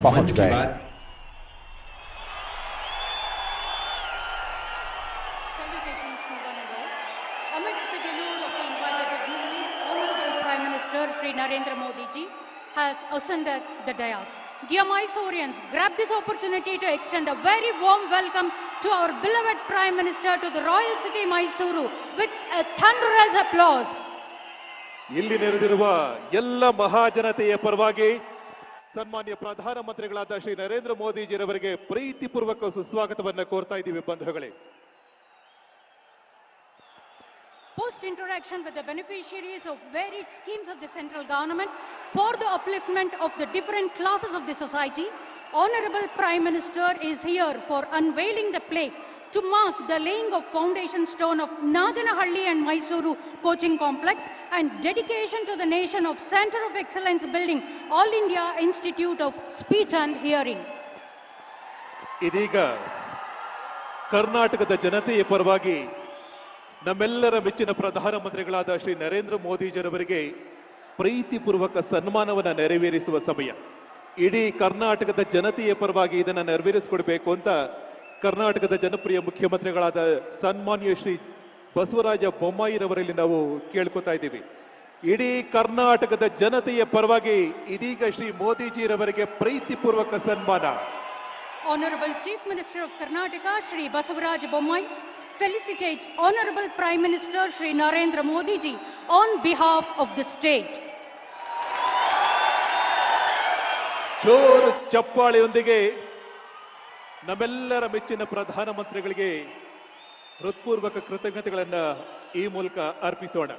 पहुंच गए। Salutations to one and all. Amidst the galore of the invited dignitaries, Honorable Prime Minister Shri Narendra Modi ji has ascended the dais. Dear Mysoreans, grab this opportunity to extend a very warm welcome to our beloved Prime Minister to the Royal City Mysuru with a thunderous applause. ಇಲ್ಲಿ ನೆರೆದಿರುವ ಎಲ್ಲ ಮಹಾಜನತೆಯ ಪರವಾಗಿ ಸನ್ಮಾನ್ಯ ಪ್ರಧಾನಮಂತ್ರಿಗಳಾದ ಶ್ರೀ ನರೇಂದ್ರ ಮೋದಿಜಿರವರಿಗೆ ಪ್ರೀತಿಪೂರ್ವಕ ಸುಸ್ವಾಗತವನ್ನು ಕೋರ್ತಾ ಇದ್ದೀವಿ ಬಂಧುಗಳೇ. Post interaction with the beneficiaries of varied schemes of the central government for the upliftment of the different classes of the society, Honorable Prime Minister is here for unveiling the plaque to mark the laying of foundation stone of Nadanahalli and Mysuru coaching complex and dedication to the nation of Center of Excellence building All India Institute of Speech and Hearing. ಇದೀಗ ಕರ್ನಾಟಕದ ಜನತೆಯ ಪರವಾಗಿ ನಮ್ಮೆಲ್ಲರ ಮೆಚ್ಚಿನ ಪ್ರಧಾನಮಂತ್ರಿಗಳಾದ ಶ್ರೀ ನರೇಂದ್ರ ಮೋದಿಜಿರವರಿಗೆ ಪ್ರೀತಿಪೂರ್ವಕ ಸನ್ಮಾನವನ್ನು ನೆರವೇರಿಸುವ ಸಮಯ. ಇಡೀ ಕರ್ನಾಟಕದ ಜನತೆಯ ಪರವಾಗಿ ಇದನ್ನು ನೆರವೇರಿಸಿಕೊಡ್ಬೇಕು ಅಂತ ಕರ್ನಾಟಕದ ಜನಪ್ರಿಯ ಮುಖ್ಯಮಂತ್ರಿಗಳಾದ ಸನ್ಮಾನ್ಯ ಶ್ರೀ ಬಸವರಾಜ ಬೊಮ್ಮಾಯಿರವರಲ್ಲಿ ನಾವು ಕೇಳ್ಕೊತಾ ಇದ್ದೀವಿ. ಇಡೀ ಕರ್ನಾಟಕದ ಜನತೆಯ ಪರವಾಗಿ ಇದೀಗ ಶ್ರೀ ಮೋದಿಜಿರವರಿಗೆ ಪ್ರೀತಿಪೂರ್ವಕ ಸನ್ಮಾನ. Honorable Chief Minister of Karnataka Shri Basavaraj Bommai felicitates Honorable Prime Minister Shri Narendra Modi ji on behalf of the state. ಜೋರು ಚಪ್ಪಾಳೆಯೊಂದಿಗೆ ನಮ್ಮೆಲ್ಲರ ಮೆಚ್ಚಿನ ಪ್ರಧಾನಮಂತ್ರಿಗಳಿಗೆ ಹೃತ್ಪೂರ್ವಕ ಕೃತಜ್ಞತೆಗಳನ್ನು ಈ ಮೂಲಕ ಅರ್ಪಿಸೋಣ.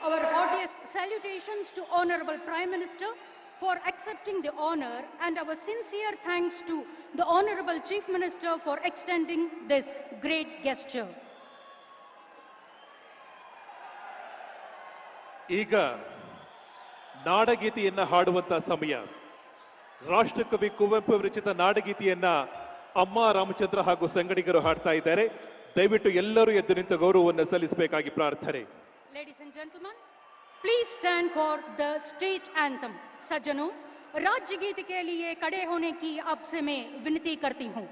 Our heartiest salutations to Honorable Prime Minister for accepting the honor and our sincere thanks to the Honorable Chief Minister for extending this great gesture. ಈಗ ನಾಡಗೀತೆಯನ್ನ ಹಾಡುವಂತ ಸಮಯ. ರಾಷ್ಟ್ರಕವಿ ಕುವೆಂಪು ವಿರಚಿತ ನಾಡಗೀತೆಯನ್ನ ಅಮ್ಮ ರಾಮಚಂದ್ರ ಹಾಗೂ ಸಂಗಡಿಗರು ಹಾಡ್ತಾ ಇದ್ದಾರೆ. ದಯವಿಟ್ಟು ಎಲ್ಲರೂ ಎದ್ದು ನಿಂತ ಗೌರವವನ್ನು ಸಲ್ಲಿಸಬೇಕಾಗಿ ಪ್ರಾರ್ಥನೆ. Ladies and gentlemen, please stand for the state anthem. सज्जनों, राज्य गीत के लिए खड़े होने की आपसे मैं विनती करती हूँ.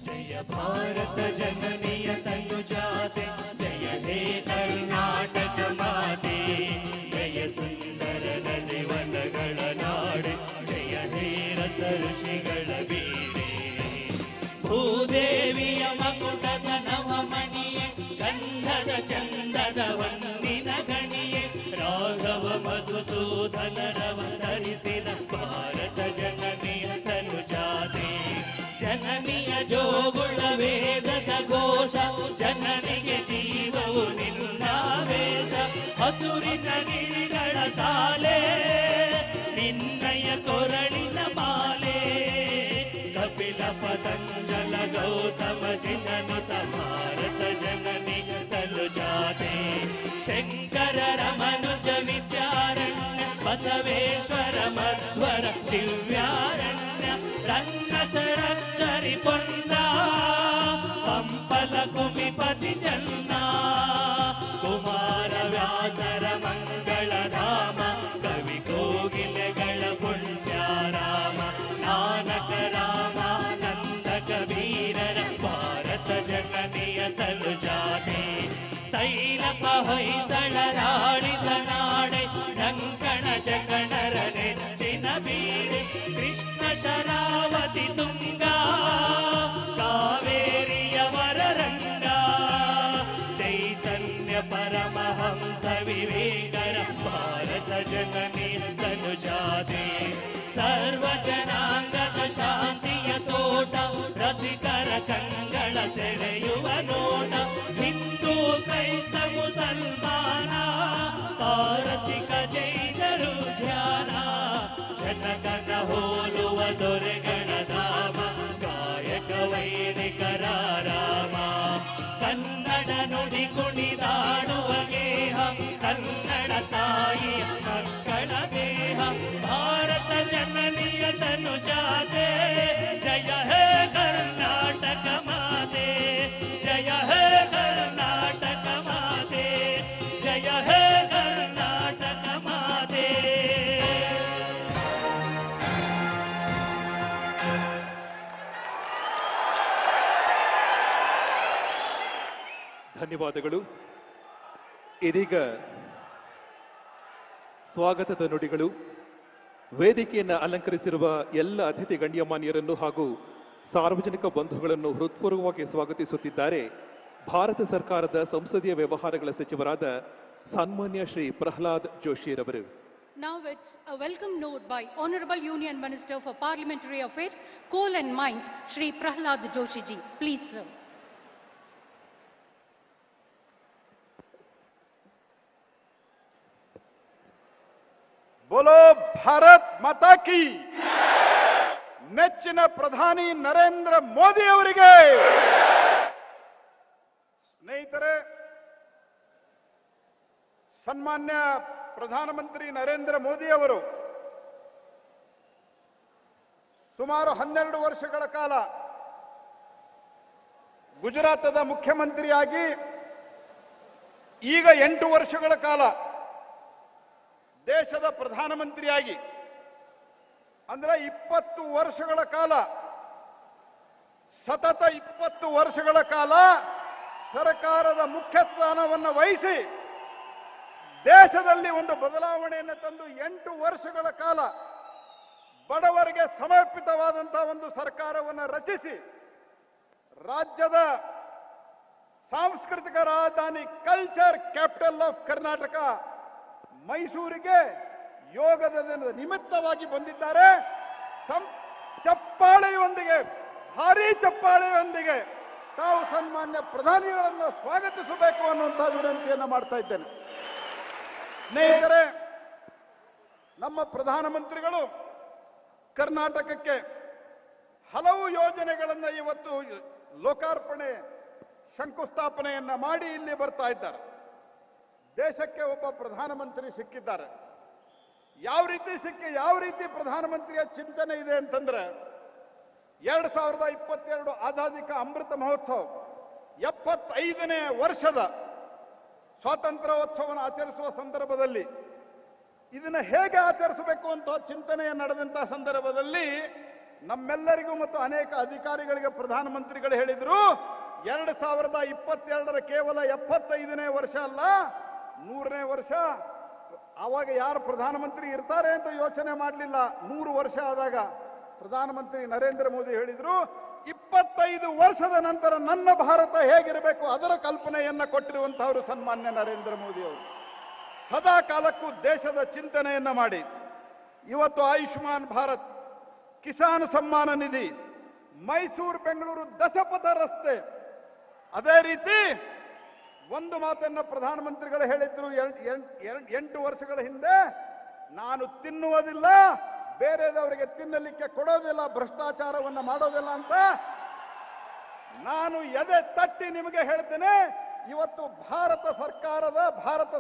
जय भारत जननीय तनुजाते, जय हे कर्नाटक माते, जय सुंदर नदिवनಗಳ ನಾಡೆ, जय हे ರಸ ಋಷಿಗಳ ಬೀಡೆ. ಭೂದೇವಿಯ ಮಕುಟದ ನವಮಣಿಯೇ, ಗಂಧದ ಚಂದದ ವಂದಿನ ಗಣಿಯೇ, ರಾಘವ ಮಧುಸೂದನರವ ಧರಿಸಿದ ಭಾರತ ಜನನಿಯ ತನುಜಾತೆ. ಜನನಿಯ ಜೋಗುಳ ವೇದದ ಘೋಷ, ಜನನಿಗೆ ಜೀವವು ನಿನ್ನಾವೇಶ. ಹಸುರಿನ ಗಿರಿಗಳ ತಾಲೆ, ನಿನ್ನಯ ಕೊರಳಿನ ಮಾಲೆ. ಕಪಿಲ ಪತಂಜಲ ಗೌತಮ ಜಿನನುತ ಭಾರತ ಜನನಿಯ ತನುಜಾತೆ. ಶಂಕರರ ಮನುಜ ವಿದ್ಯಾರಣ್ಯ, ಬಸವೇಶ್ವರ ಮಧ್ವರ ದಿವ್ಯಾರಣ್ಯ. ರನ್ನ ಷಡಕ್ಷರಿ ಪೊನ್ನ, ಪಂಪಲ ಕುಮಿಪತಿ ಚನ್ನ. ಕುಮಾರ ವ್ಯಾಸರ ಮಂಗಳ ಧಾಮ, ಕವಿ ಕೋಗಿಲೆಗಳ ಪುಣ್ಯಾರಾಮ. ನಾನಕ ರಾಮಾನಂದ ಕಬೀರರ ಭಾರತ ಜನನಿಯ ತನುಜಾತೆ. ತೈಲಪ ಹೊಯ್ಸಳರಾಡಿದ ನಾಡೆ, ಢಂಕಣ ಜಗಣರ ನೆಚ್ಚಿನ ಬೀಡೆ. ಕೃಷ್ಣ ಶರಾವತಿ ತುಂಗ, ಕಾವೇರಿಯ ವರರಂಗ. ಚೈತನ್ಯ ಪರಮಹಂಸ ವಿವೇಕರ ಭಾರತ ಜನನಿಯ ತನುಜಾತೆ. ಸರ್ವ ಜನಾಂಗದ ಶಾಂತಿಯ ತೋಟ, ರಸಿಕರ ಕಂಗಳ ಸೆಳೆಯುವ ನೋಟ. ಹಿಂದೂ ಕ್ರೈಸ್ತ ಮುಸಲ್ಮಾನ, ಕುಣಿದಾಡುವ ಗೇಹ ಕನ್ನಡ ತಾಯಿಯ ಮಕ್ಕಳ ದೇಹ ಭಾರತ ಜನನಿಯ ತನುಜಾತೆ ಜಯ ಹೇ ಕರ್ನಾಟಕ ಮಾತೆ ಜಯ ಹೇ ಕರ್ನಾಟಕ ಮಾತೆ ಜಯ ಹೇ ಕರ್ನಾಟಕ ಮಾತೆ. ಧನ್ಯವಾದಗಳು. ಇದೀಗ ಸ್ವಾಗತದ ನುಡಿಗಳು. ವೇದಿಕೆಯನ್ನು ಅಲಂಕರಿಸಿರುವ ಎಲ್ಲ ಅತಿಥಿ ಗಣ್ಯಮಾನ್ಯರನ್ನು ಹಾಗೂ ಸಾರ್ವಜನಿಕ ಬಂಧುಗಳನ್ನು ಹೃತ್ಪೂರ್ವಕವಾಗಿ ಸ್ವಾಗತಿಸುತ್ತಿದ್ದಾರೆ ಭಾರತ ಸರ್ಕಾರದ ಸಂಸದೀಯ ವ್ಯವಹಾರಗಳ ಸಚಿವರಾದ ಸನ್ಮಾನ್ಯ Shri Pralhad ಜೋಶಿರವರು. Now it's a welcome note by Honorable Union Minister for Parliamentary Affairs, Coal and Mines, Shri Prahlad Joshi ji. Please, sir. बोलो भारत माता की. ನೆಚ್ಚಿನ ಪ್ರಧಾನಿ ನರೇಂದ್ರ ಮೋದಿ ಅವರಿಗೆ. ಸ್ನೇಹಿತರೆ, ಸನ್ಮಾನ್ಯ ಪ್ರಧಾನಮಂತ್ರಿ ನರೇಂದ್ರ ಮೋದಿ ಅವರು ಸುಮಾರು 12 ವರ್ಷಗಳ ಕಾಲ ಗುಜರಾತದ ಮುಖ್ಯಮಂತ್ರಿಯಾಗಿ, ಈಗ 8 ವರ್ಷಗಳ ಕಾಲ ದೇಶದ ಪ್ರಧಾನಮಂತ್ರಿಯಾಗಿ, ಅಂದ್ರೆ 20 ವರ್ಷಗಳ ಕಾಲ, ಸತತ 20 ವರ್ಷಗಳ ಕಾಲ ಸರ್ಕಾರದ ಮುಖ್ಯ ಸ್ಥಾನವನ್ನು ವಹಿಸಿ ದೇಶದಲ್ಲಿ ಒಂದು ಬದಲಾವಣೆಯನ್ನು ತಂದು 8 ವರ್ಷಗಳ ಕಾಲ ಬಡವರಿಗೆ ಸಮರ್ಪಿತವಾದಂತಹ ಒಂದು ಸರ್ಕಾರವನ್ನು ರಚಿಸಿ ರಾಜ್ಯದ ಸಾಂಸ್ಕೃತಿಕ ರಾಜಧಾನಿ, ಕಲ್ಚರ್ ಕ್ಯಾಪಿಟಲ್ ಆಫ್ ಕರ್ನಾಟಕ ಮೈಸೂರಿಗೆ ಯೋಗದ ದಿನದ ನಿಮಿತ್ತವಾಗಿ ಬಂದಿದ್ದಾರೆ. ಚಪ್ಪಾಳೆಯೊಂದಿಗೆ, ಭಾರೀ ಚಪ್ಪಾಳೆಯೊಂದಿಗೆ ತಾವು ಸನ್ಮಾನ್ಯ ಪ್ರಧಾನಿಗಳನ್ನು ಸ್ವಾಗತಿಸಬೇಕು ಅನ್ನುವಂತಹ ವಿನಂತಿಯನ್ನು ಮಾಡ್ತಾ ಇದ್ದೇನೆ. ಸ್ನೇಹಿತರೆ, ನಮ್ಮ ಪ್ರಧಾನಮಂತ್ರಿಗಳು ಕರ್ನಾಟಕಕ್ಕೆ ಹಲವು ಯೋಜನೆಗಳನ್ನು ಇವತ್ತು ಲೋಕಾರ್ಪಣೆ, ಶಂಕುಸ್ಥಾಪನೆಯನ್ನ ಮಾಡಿ ಇಲ್ಲಿ ಬರ್ತಾ ಇದ್ದಾರೆ. ದೇಶಕ್ಕೆ ಒಬ್ಬ ಪ್ರಧಾನಮಂತ್ರಿ ಸಿಕ್ಕಿದ್ದಾರೆ. ಯಾವ ರೀತಿ ಪ್ರಧಾನಮಂತ್ರಿಯ ಚಿಂತನೆ ಇದೆ ಅಂತಂದ್ರೆ, 2022 ಆಜಾದಿ ಕಾ ಅಮೃತ ಮಹೋತ್ಸವ 75ನೇ ವರ್ಷದ ಸ್ವಾತಂತ್ರ್ಯೋತ್ಸವವನ್ನು ಆಚರಿಸುವ ಸಂದರ್ಭದಲ್ಲಿ ಇದನ್ನ ಹೇಗೆ ಆಚರಿಸಬೇಕು ಅಂತ ಚಿಂತನೆಯ ನಡೆದಂತಹ ಸಂದರ್ಭದಲ್ಲಿ ನಮ್ಮೆಲ್ಲರಿಗೂ ಮತ್ತು ಅನೇಕ ಅಧಿಕಾರಿಗಳಿಗೆ ಪ್ರಧಾನಮಂತ್ರಿಗಳು ಹೇಳಿದ್ರು, 2022ರ ಕೇವಲ 75ನೇ ವರ್ಷ ಅಲ್ಲ, 100ನೇ ವರ್ಷ. ಆವಾಗ ಯಾರು ಪ್ರಧಾನಮಂತ್ರಿ ಇರ್ತಾರೆ ಅಂತ ಯೋಚನೆ ಮಾಡಲಿಲ್ಲ. 100 ವರ್ಷ ಆದಾಗ ಪ್ರಧಾನಮಂತ್ರಿ ನರೇಂದ್ರ ಮೋದಿ ಹೇಳಿದ್ರು, 25 ವರ್ಷದ ನಂತರ ನನ್ನ ಭಾರತ ಹೇಗಿರಬೇಕು ಅದರ ಕಲ್ಪನೆಯನ್ನ ಕೊಟ್ಟಿರುವಂತಹವರು ಸನ್ಮಾನ್ಯ ನರೇಂದ್ರ ಮೋದಿ ಅವರು. ಸದಾ ಕಾಲಕ್ಕೂ ದೇಶದ ಚಿಂತನೆಯನ್ನ ಮಾಡಿ ಇವತ್ತು ಆಯುಷ್ಮಾನ್ ಭಾರತ್, ಕಿಸಾನ್ ಸಮ್ಮಾನ ನಿಧಿ, ಮೈಸೂರು ಬೆಂಗಳೂರು ದಶಪಥ ರಸ್ತೆ, ಅದೇ ರೀತಿ ಒಂದು ಮಾತನ್ನ ಪ್ರಧಾನಮಂತ್ರಿಗಳು ಹೇಳಿದ್ರು 8 ವರ್ಷಗಳ ಹಿಂದೆ, ನಾನು ತಿನ್ನುವುದಿಲ್ಲ, ಬೇರೆದವರಿಗೆ ತಿನ್ನಲಿಕ್ಕೆ ಕೊಡೋದಿಲ್ಲ, ಭ್ರಷ್ಟಾಚಾರವನ್ನ ಮಾಡೋದಿಲ್ಲ ಅಂತ. ನಾನು ಎದೆ ತಟ್ಟಿ ನಿಮಗೆ ಹೇಳ್ತೇನೆ, ಇವತ್ತು ಭಾರತ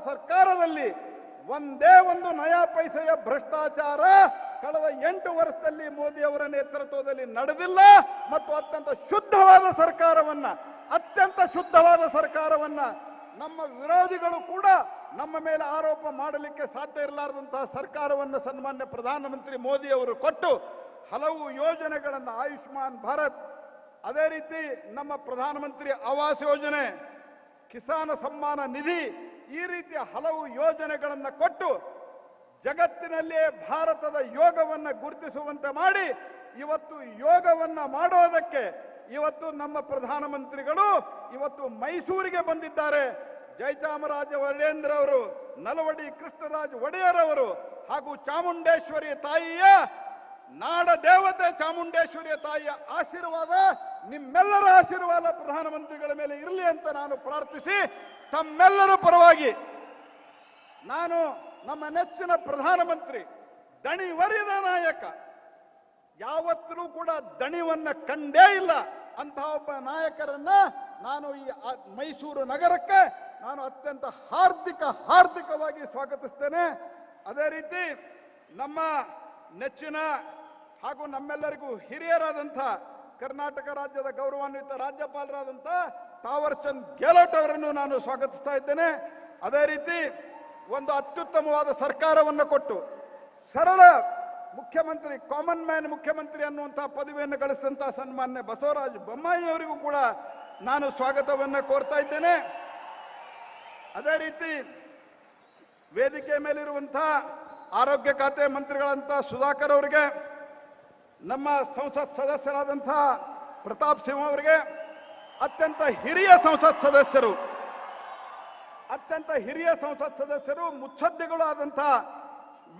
ಸರ್ಕಾರದಲ್ಲಿ ಒಂದೇ ಒಂದು ನಯಾ ಪೈಸೆಯ ಭ್ರಷ್ಟಾಚಾರ ಕಳೆದ 8 ವರ್ಷದಲ್ಲಿ ಮೋದಿ ಅವರ ನೇತೃತ್ವದಲ್ಲಿ ನಡೆದಿಲ್ಲ. ಮತ್ತು ಅತ್ಯಂತ ಶುದ್ಧವಾದ ಸರ್ಕಾರವನ್ನ ನಮ್ಮ ವಿರೋಧಿಗಳು ಕೂಡ ನಮ್ಮ ಮೇಲೆ ಆರೋಪ ಮಾಡಲಿಕ್ಕೆ ಸಾಧ್ಯ ಇರಲಾರದಂತಹ ಸರ್ಕಾರವನ್ನು ಸನ್ಮಾನ್ಯ ಪ್ರಧಾನಮಂತ್ರಿ ಮೋದಿ ಅವರು ಕೊಟ್ಟು ಹಲವು ಯೋಜನೆಗಳನ್ನು, ಆಯುಷ್ಮಾನ್ ಭಾರತ್, ಅದೇ ರೀತಿ ನಮ್ಮ ಪ್ರಧಾನಮಂತ್ರಿ ಆವಾಸ್ ಯೋಜನೆ, ಕಿಸಾನ್ ಸಮ್ಮಾನ ನಿಧಿ, ಈ ರೀತಿಯ ಹಲವು ಯೋಜನೆಗಳನ್ನು ಕೊಟ್ಟು ಜಗತ್ತಿನಲ್ಲಿಯೇ ಭಾರತದ ಯೋಗವನ್ನ ಗುರುತಿಸುವಂತೆ ಮಾಡಿ ಇವತ್ತು ಯೋಗವನ್ನ ಮಾಡೋದಕ್ಕೆ ಇವತ್ತು ನಮ್ಮ ಪ್ರಧಾನಮಂತ್ರಿಗಳು ಇವತ್ತು ಮೈಸೂರಿಗೆ ಬಂದಿದ್ದಾರೆ. ಜಯಚಾಮರಾಜ ಒಡೆಯರ್ ಅವರು, ನಲವಡಿ ಕೃಷ್ಣರಾಜ ಒಡೆಯರ್ ಅವರು ಹಾಗೂ ಚಾಮುಂಡೇಶ್ವರಿ ತಾಯಿಯ ನಾಡ ದೇವತೆ ಚಾಮುಂಡೇಶ್ವರಿಯ ತಾಯಿಯ ಆಶೀರ್ವಾದ, ನಿಮ್ಮೆಲ್ಲರ ಆಶೀರ್ವಾದ ಪ್ರಧಾನಮಂತ್ರಿಗಳ ಮೇಲೆ ಇರಲಿ ಅಂತ ನಾನು ಪ್ರಾರ್ಥಿಸಿ, ತಮ್ಮೆಲ್ಲರ ಪರವಾಗಿ ನಾನು ನಮ್ಮ ನೆಚ್ಚಿನ ಪ್ರಧಾನಮಂತ್ರಿ, ದಣಿವರಿದ ನಾಯಕ, ಯಾವತ್ತೂ ಕೂಡ ದಣಿವನ್ನ ಕಂಡೇ ಇಲ್ಲ, ಅಂತಹ ಒಬ್ಬ ನಾಯಕರನ್ನ ನಾನು ಈ ಮೈಸೂರು ನಗರಕ್ಕೆ ನಾನು ಅತ್ಯಂತ ಹಾರ್ದಿಕವಾಗಿ ಸ್ವಾಗತಿಸ್ತೇನೆ. ಅದೇ ರೀತಿ ನಮ್ಮ ನೆಚ್ಚಿನ ಹಾಗೂ ನಮ್ಮೆಲ್ಲರಿಗೂ ಹಿರಿಯರಾದಂಥ ಕರ್ನಾಟಕ ರಾಜ್ಯದ ಗೌರವಾನ್ವಿತ ರಾಜ್ಯಪಾಲರಾದಂಥ ತಾವರ್ ಚಂದ್ ಗೆಹ್ಲೋಟ್ ಅವರನ್ನು ನಾನು ಸ್ವಾಗತಿಸ್ತಾ ಇದ್ದೇನೆ. ಅದೇ ರೀತಿ ಒಂದು ಅತ್ಯುತ್ತಮವಾದ ಸರ್ಕಾರವನ್ನು ಕೊಟ್ಟು ಸರಳ ಮುಖ್ಯಮಂತ್ರಿ, ಕಾಮನ್ ಮ್ಯಾನ್ ಮುಖ್ಯಮಂತ್ರಿ ಅನ್ನುವಂತಹ ಪದವಿಯನ್ನು ಗಳಿಸಿದಂತಹ ಸನ್ಮಾನ್ಯ ಬಸವರಾಜ ಬೊಮ್ಮಾಯಿ ಅವರಿಗೂ ಕೂಡ ನಾನು ಸ್ವಾಗತವನ್ನು ಕೋರ್ತಾ ಇದ್ದೇನೆ. ಅದೇ ರೀತಿ ವೇದಿಕೆ ಮೇಲಿರುವಂತಹ ಆರೋಗ್ಯ ಖಾತೆ ಮಂತ್ರಿಗಳಂತ ಸುಧಾಕರ್ ಅವರಿಗೆ, ನಮ್ಮ ಸಂಸತ್ ಸದಸ್ಯರಾದಂತಹ ಪ್ರತಾಪ್ ಸಿಂಹ ಅವರಿಗೆ, ಅತ್ಯಂತ ಹಿರಿಯ ಸಂಸತ್ ಸದಸ್ಯರು ಮುತ್ಸದ್ದಿಗಳು ಆದಂತಹ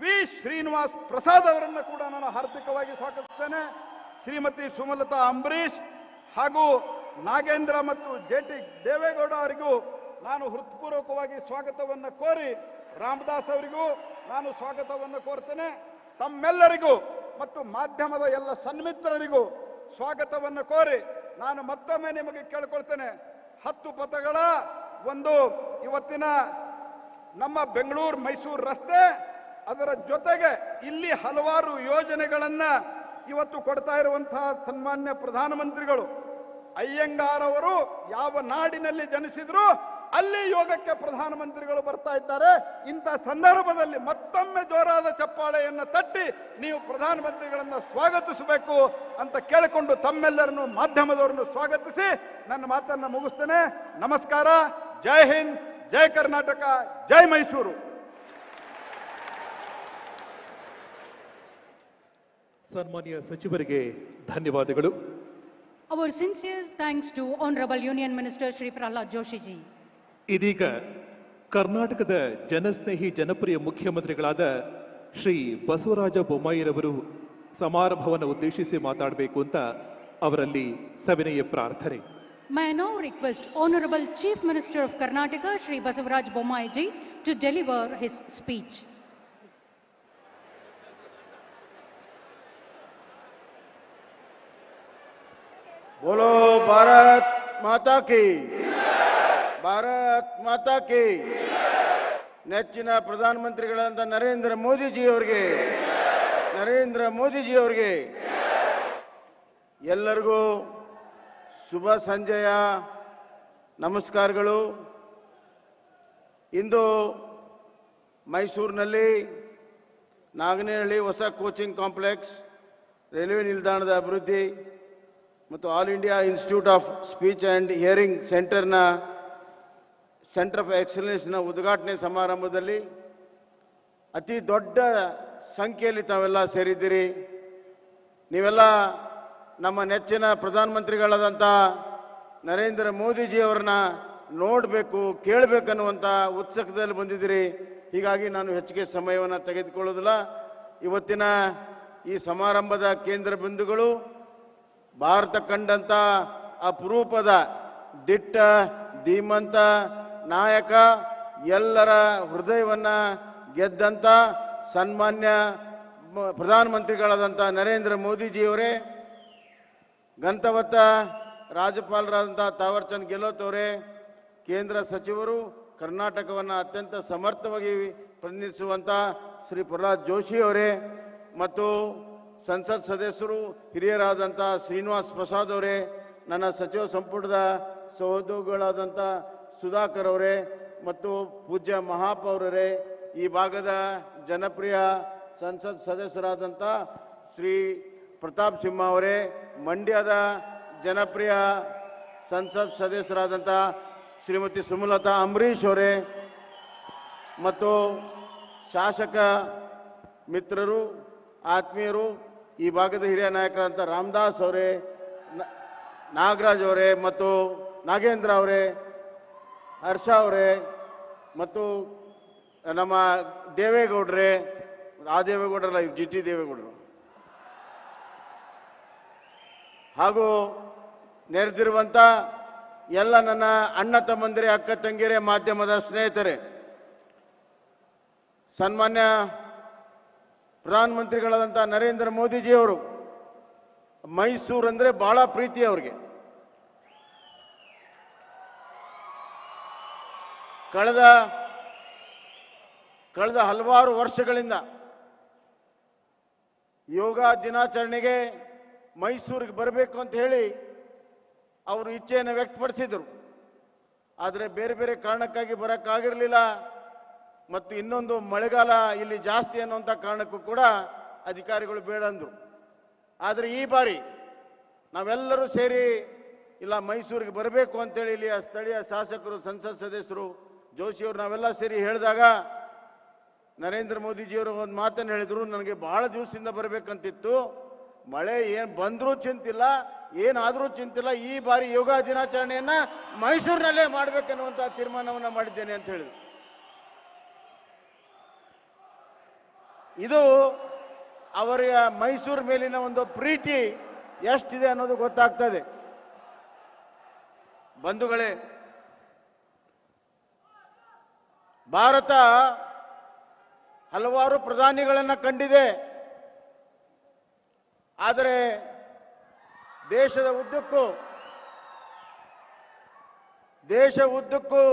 ವಿ ಶ್ರೀನಿವಾಸ್ ಪ್ರಸಾದ್ ಅವರನ್ನು ಕೂಡ ನಾನು ಹಾರ್ದಿಕವಾಗಿ ಸ್ವಾಗತಿಸ್ತೇನೆ. ಶ್ರೀಮತಿ ಸುಮಲತಾ ಅಂಬರೀಶ್ ಹಾಗೂ ನಾಗೇಂದ್ರ ಮತ್ತು ಜೆ.ಟಿ. ದೇವೇಗೌಡ ಅವರಿಗೂ ನಾನು ಹೃತ್ಪೂರ್ವಕವಾಗಿ ಸ್ವಾಗತವನ್ನು ಕೋರಿ, ರಾಮದಾಸ್ ಅವರಿಗೂ ನಾನು ಸ್ವಾಗತವನ್ನು ಕೋರ್ತೇನೆ. ತಮ್ಮೆಲ್ಲರಿಗೂ ಮತ್ತು ಮಾಧ್ಯಮದ ಎಲ್ಲ ಸನ್ಮಿತ್ರರಿಗೂ ಸ್ವಾಗತವನ್ನು ಕೋರಿ ನಾನು ಮತ್ತೊಮ್ಮೆ ನಿಮಗೆ ಕೇಳಿಕೊಳ್ತೇನೆ, 10 ಪಥಗಳ ಒಂದು ಇವತ್ತಿನ ನಮ್ಮ ಬೆಂಗಳೂರು ಮೈಸೂರು ರಸ್ತೆ, ಅದರ ಜೊತೆಗೆ ಇಲ್ಲಿ ಹಲವಾರು ಯೋಜನೆಗಳನ್ನ ಇವತ್ತು ಕೊಡ್ತಾ ಇರುವಂತಹ ಸನ್ಮಾನ್ಯ ಪ್ರಧಾನಮಂತ್ರಿಗಳು. ಅಯ್ಯಂಗಾರ್ ಅವರು ಯಾವ ನಾಡಿನಲ್ಲಿ ಜನಿಸಿದ್ರು ಅಲ್ಲಿ ಯೋಗಕ್ಕೆ ಪ್ರಧಾನಮಂತ್ರಿಗಳು ಬರ್ತಾ ಇದ್ದಾರೆ. ಇಂಥ ಸಂದರ್ಭದಲ್ಲಿ ಮತ್ತೊಮ್ಮೆ ಜೋರಾದ ಚಪ್ಪಾಳೆಯನ್ನು ತಟ್ಟಿ ನೀವು ಪ್ರಧಾನಮಂತ್ರಿಗಳನ್ನ ಸ್ವಾಗತಿಸಬೇಕು ಅಂತ ಕೇಳಿಕೊಂಡು ತಮ್ಮೆಲ್ಲರನ್ನು ಮಾಧ್ಯಮದವರನ್ನು ಸ್ವಾಗತಿಸಿ ನನ್ನ ಮಾತನ್ನು ಮುಗಿಸ್ತೇನೆ. ನಮಸ್ಕಾರ. ಜೈ ಹಿಂದ್, ಜೈ ಕರ್ನಾಟಕ, ಜೈ ಮೈಸೂರು. ಸನ್ಮಾನ್ಯ ಸಚಿವರಿಗೆ ಧನ್ಯವಾದಗಳು. Our sincere thanks to Honorable Union Minister Shri Prahlad Joshi ji. ಇದೀಗ ಕರ್ನಾಟಕದ ಜನಸ್ನೇಹಿ ಜನಪ್ರಿಯ ಮುಖ್ಯಮಂತ್ರಿಗಳಾದ ಶ್ರೀ ಬಸವರಾಜ ಬೊಮ್ಮಾಯಿರವರು ಸಮಾರಂಭವನ್ನು ಉದ್ದೇಶಿಸಿ ಮಾತಾಡಬೇಕು ಅಂತ ಅವರಲ್ಲಿ ಸವಿನಯ ಪ್ರಾರ್ಥನೆ. May I now request Honorable Chief Minister of Karnataka Shri Basavaraj Bommai ji to deliver his speech. बोलो भारत माता की, ಭಾರತ್ ಮಾತಾ ಕಿ. ನೆಚ್ಚಿನ ಪ್ರಧಾನಮಂತ್ರಿಗಳಾದ ನರೇಂದ್ರ ಮೋದಿಜಿ ಅವರಿಗೆ ಎಲ್ಲರಿಗೂ ಶುಭ ಸಂಜೆಯ ನಮಸ್ಕಾರಗಳು. ಇಂದು ಮೈಸೂರಿನಲ್ಲಿ ನಾಗನಹಳ್ಳಿ ಹೊಸ ಕೋಚಿಂಗ್ ಕಾಂಪ್ಲೆಕ್ಸ್, ರೈಲ್ವೆ ನಿಲ್ದಾಣದ ಅಭಿವೃದ್ಧಿ ಮತ್ತು all India institute of speech and hearing centre of ಎಕ್ಸಲೆನ್ಸ್ನ ಉದ್ಘಾಟನೆ ಸಮಾರಂಭದಲ್ಲಿ ಅತಿ ದೊಡ್ಡ ಸಂಖ್ಯೆಯಲ್ಲಿ ತಾವೆಲ್ಲ ಸೇರಿದ್ದೀರಿ. ನೀವೆಲ್ಲ ನಮ್ಮ ನೆಚ್ಚಿನ ಪ್ರಧಾನಮಂತ್ರಿಗಳಾದಂಥ ನರೇಂದ್ರ ಮೋದಿಜಿಯವರನ್ನ ನೋಡಬೇಕು, ಕೇಳಬೇಕನ್ನುವಂಥ ಉತ್ಸುಕದಲ್ಲಿ ಬಂದಿದ್ದೀರಿ. ಹೀಗಾಗಿ ನಾನು ಹೆಚ್ಚಿಗೆ ಸಮಯವನ್ನು ತೆಗೆದುಕೊಳ್ಳೋದಿಲ್ಲ. ಇವತ್ತಿನ ಈ ಸಮಾರಂಭದ ಕೇಂದ್ರ ಬಿಂದುಗಳು ಭಾರತ ಕಂಡಂಥ ಅಪರೂಪದ ದಿಟ್ಟ ಧೀಮಂತ ನಾಯಕ, ಎಲ್ಲರ ಹೃದಯವನ್ನ ಗೆದ್ದಂಥ ಸನ್ಮಾನ್ಯ ಪ್ರಧಾನಮಂತ್ರಿಗಳಾದಂಥ ನರೇಂದ್ರ ಮೋದಿಜಿಯವರೇ, ಗಂತವತ್ತ ರಾಜ್ಯಪಾಲರಾದಂಥ ತಾವರ್ ಚಂದ್ ಗೆಹ್ಲೋಟ್ ಅವರೇ, ಕೇಂದ್ರ ಸಚಿವರು, ಕರ್ನಾಟಕವನ್ನು ಅತ್ಯಂತ ಸಮರ್ಥವಾಗಿ ಪ್ರತಿನಿಧಿಸುವಂಥ ಶ್ರೀ ಪ್ರಹ್ಲಾದ್ ಜೋಶಿ ಅವರೇ, ಮತ್ತು ಸಂಸತ್ ಸದಸ್ಯರು ಹಿರಿಯರಾದಂಥ ಶ್ರೀನಿವಾಸ್ ಪ್ರಸಾದ್ ಅವರೇ, ನನ್ನ ಸಚಿವ ಸಂಪುಟದ ಸಹೋದ್ಯೋಗಿಗಳಾದಂಥ ಸುಧಾಕರ್ ಅವರೇ ಮತ್ತು ಪೂಜ್ಯ ಮಹಾಪೌರರೇ, ಈ ಭಾಗದ ಜನಪ್ರಿಯ ಸಂಸತ್ ಸದಸ್ಯರಾದಂಥ ಶ್ರೀ ಪ್ರತಾಪ್ ಸಿಂಹ ಅವರೇ, ಮಂಡ್ಯದ ಜನಪ್ರಿಯ ಸಂಸತ್ ಸದಸ್ಯರಾದಂಥ ಶ್ರೀಮತಿ ಸುಮಲತಾ ಅಂಬರೀಶ್ ಅವರೇ, ಮತ್ತು ಶಾಸಕ ಮಿತ್ರರು, ಆತ್ಮೀಯರು, ಈ ಭಾಗದ ಹಿರಿಯ ನಾಯಕರಾದಂಥ ರಾಮದಾಸ್ ಅವರೇ, ನಾಗರಾಜ್ ಅವರೇ ಮತ್ತು ನಾಗೇಂದ್ರ ಅವರೇ, ಹರ್ಷ ಅವರೇ ಮತ್ತು ನಮ್ಮ ದೇವೇಗೌಡರೇ, ಆ ದೇವೇಗೌಡರಲ್ಲ, ಜಿ.ಟಿ. ದೇವೇಗೌಡರು, ಹಾಗೂ ನೆರೆದಿರುವಂಥ ಎಲ್ಲ ನನ್ನ ಅಣ್ಣ ತಮ್ಮಂದಿರೇ, ಅಕ್ಕ ತಂಗಿಯರೇ, ಮಾಧ್ಯಮದ ಸ್ನೇಹಿತರೆ, ಸನ್ಮಾನ್ಯ ಪ್ರಧಾನಮಂತ್ರಿಗಳಾದಂಥ ನರೇಂದ್ರ ಮೋದಿಜಿಯವರು ಮೈಸೂರು ಅಂದರೆ ಬಹಳ ಪ್ರೀತಿ ಅವ್ರಿಗೆ. ಕಳೆದ ಹಲವಾರು ವರ್ಷಗಳಿಂದ ಯೋಗ ದಿನಾಚರಣೆಗೆ ಮೈಸೂರಿಗೆ ಬರಬೇಕು ಅಂತ ಹೇಳಿ ಅವರು ಇಚ್ಛೆಯನ್ನು ವ್ಯಕ್ತಪಡಿಸಿದರು. ಆದರೆ ಬೇರೆ ಬೇರೆ ಕಾರಣಕ್ಕಾಗಿ ಬರೋಕ್ಕಾಗಿರಲಿಲ್ಲ. ಮತ್ತು ಇನ್ನೊಂದು ಮಳೆಗಾಲ ಇಲ್ಲಿ ಜಾಸ್ತಿ ಅನ್ನುವಂಥ ಕಾರಣಕ್ಕೂ ಕೂಡ ಅಧಿಕಾರಿಗಳು ಬೇಡ ಅಂದರು. ಆದರೆ ಈ ಬಾರಿ ನಾವೆಲ್ಲರೂ ಸೇರಿ ಇಲ್ಲ ಮೈಸೂರಿಗೆ ಬರಬೇಕು ಅಂತೇಳಿ ಇಲ್ಲಿಯ ಸ್ಥಳೀಯ ಶಾಸಕರು, ಸಂಸತ್ ಸದಸ್ಯರು, ಜೋಶಿಯವರು ನಾವೆಲ್ಲ ಸೇರಿ ಹೇಳಿದಾಗ ನರೇಂದ್ರ ಮೋದಿಜಿಯವರು ಒಂದು ಮಾತನ್ನು ಹೇಳಿದರು, ನನಗೆ ಬಹಳ ದಿವಸದಿಂದ ಬರಬೇಕಂತಿತ್ತು, ಮಳೆ ಏನು ಬಂದರೂ ಚಿಂತಿಲ್ಲ, ಏನಾದರೂ ಚಿಂತಿಲ್ಲ, ಈ ಬಾರಿ ಯೋಗ ದಿನಾಚರಣೆಯನ್ನ ಮೈಸೂರಿನಲ್ಲೇ ಮಾಡಬೇಕನ್ನುವಂಥ ತೀರ್ಮಾನವನ್ನು ಮಾಡಿದ್ದೇನೆ ಅಂತ ಹೇಳಿದರು. ಇದು ಅವರ ಮೈಸೂರು ಮೇಲಿನ ಒಂದು ಪ್ರೀತಿ ಎಷ್ಟಿದೆ ಅನ್ನೋದು ಗೊತ್ತಾಗ್ತದೆ. ಬಂಧುಗಳೇ, ಭಾರತ ಹಲವಾರು ಪ್ರಧಾನಿಗಳನ್ನು ಕಂಡಿದೆ. ಆದರೆ ದೇಶ ಉದ್ದಕ್ಕೂ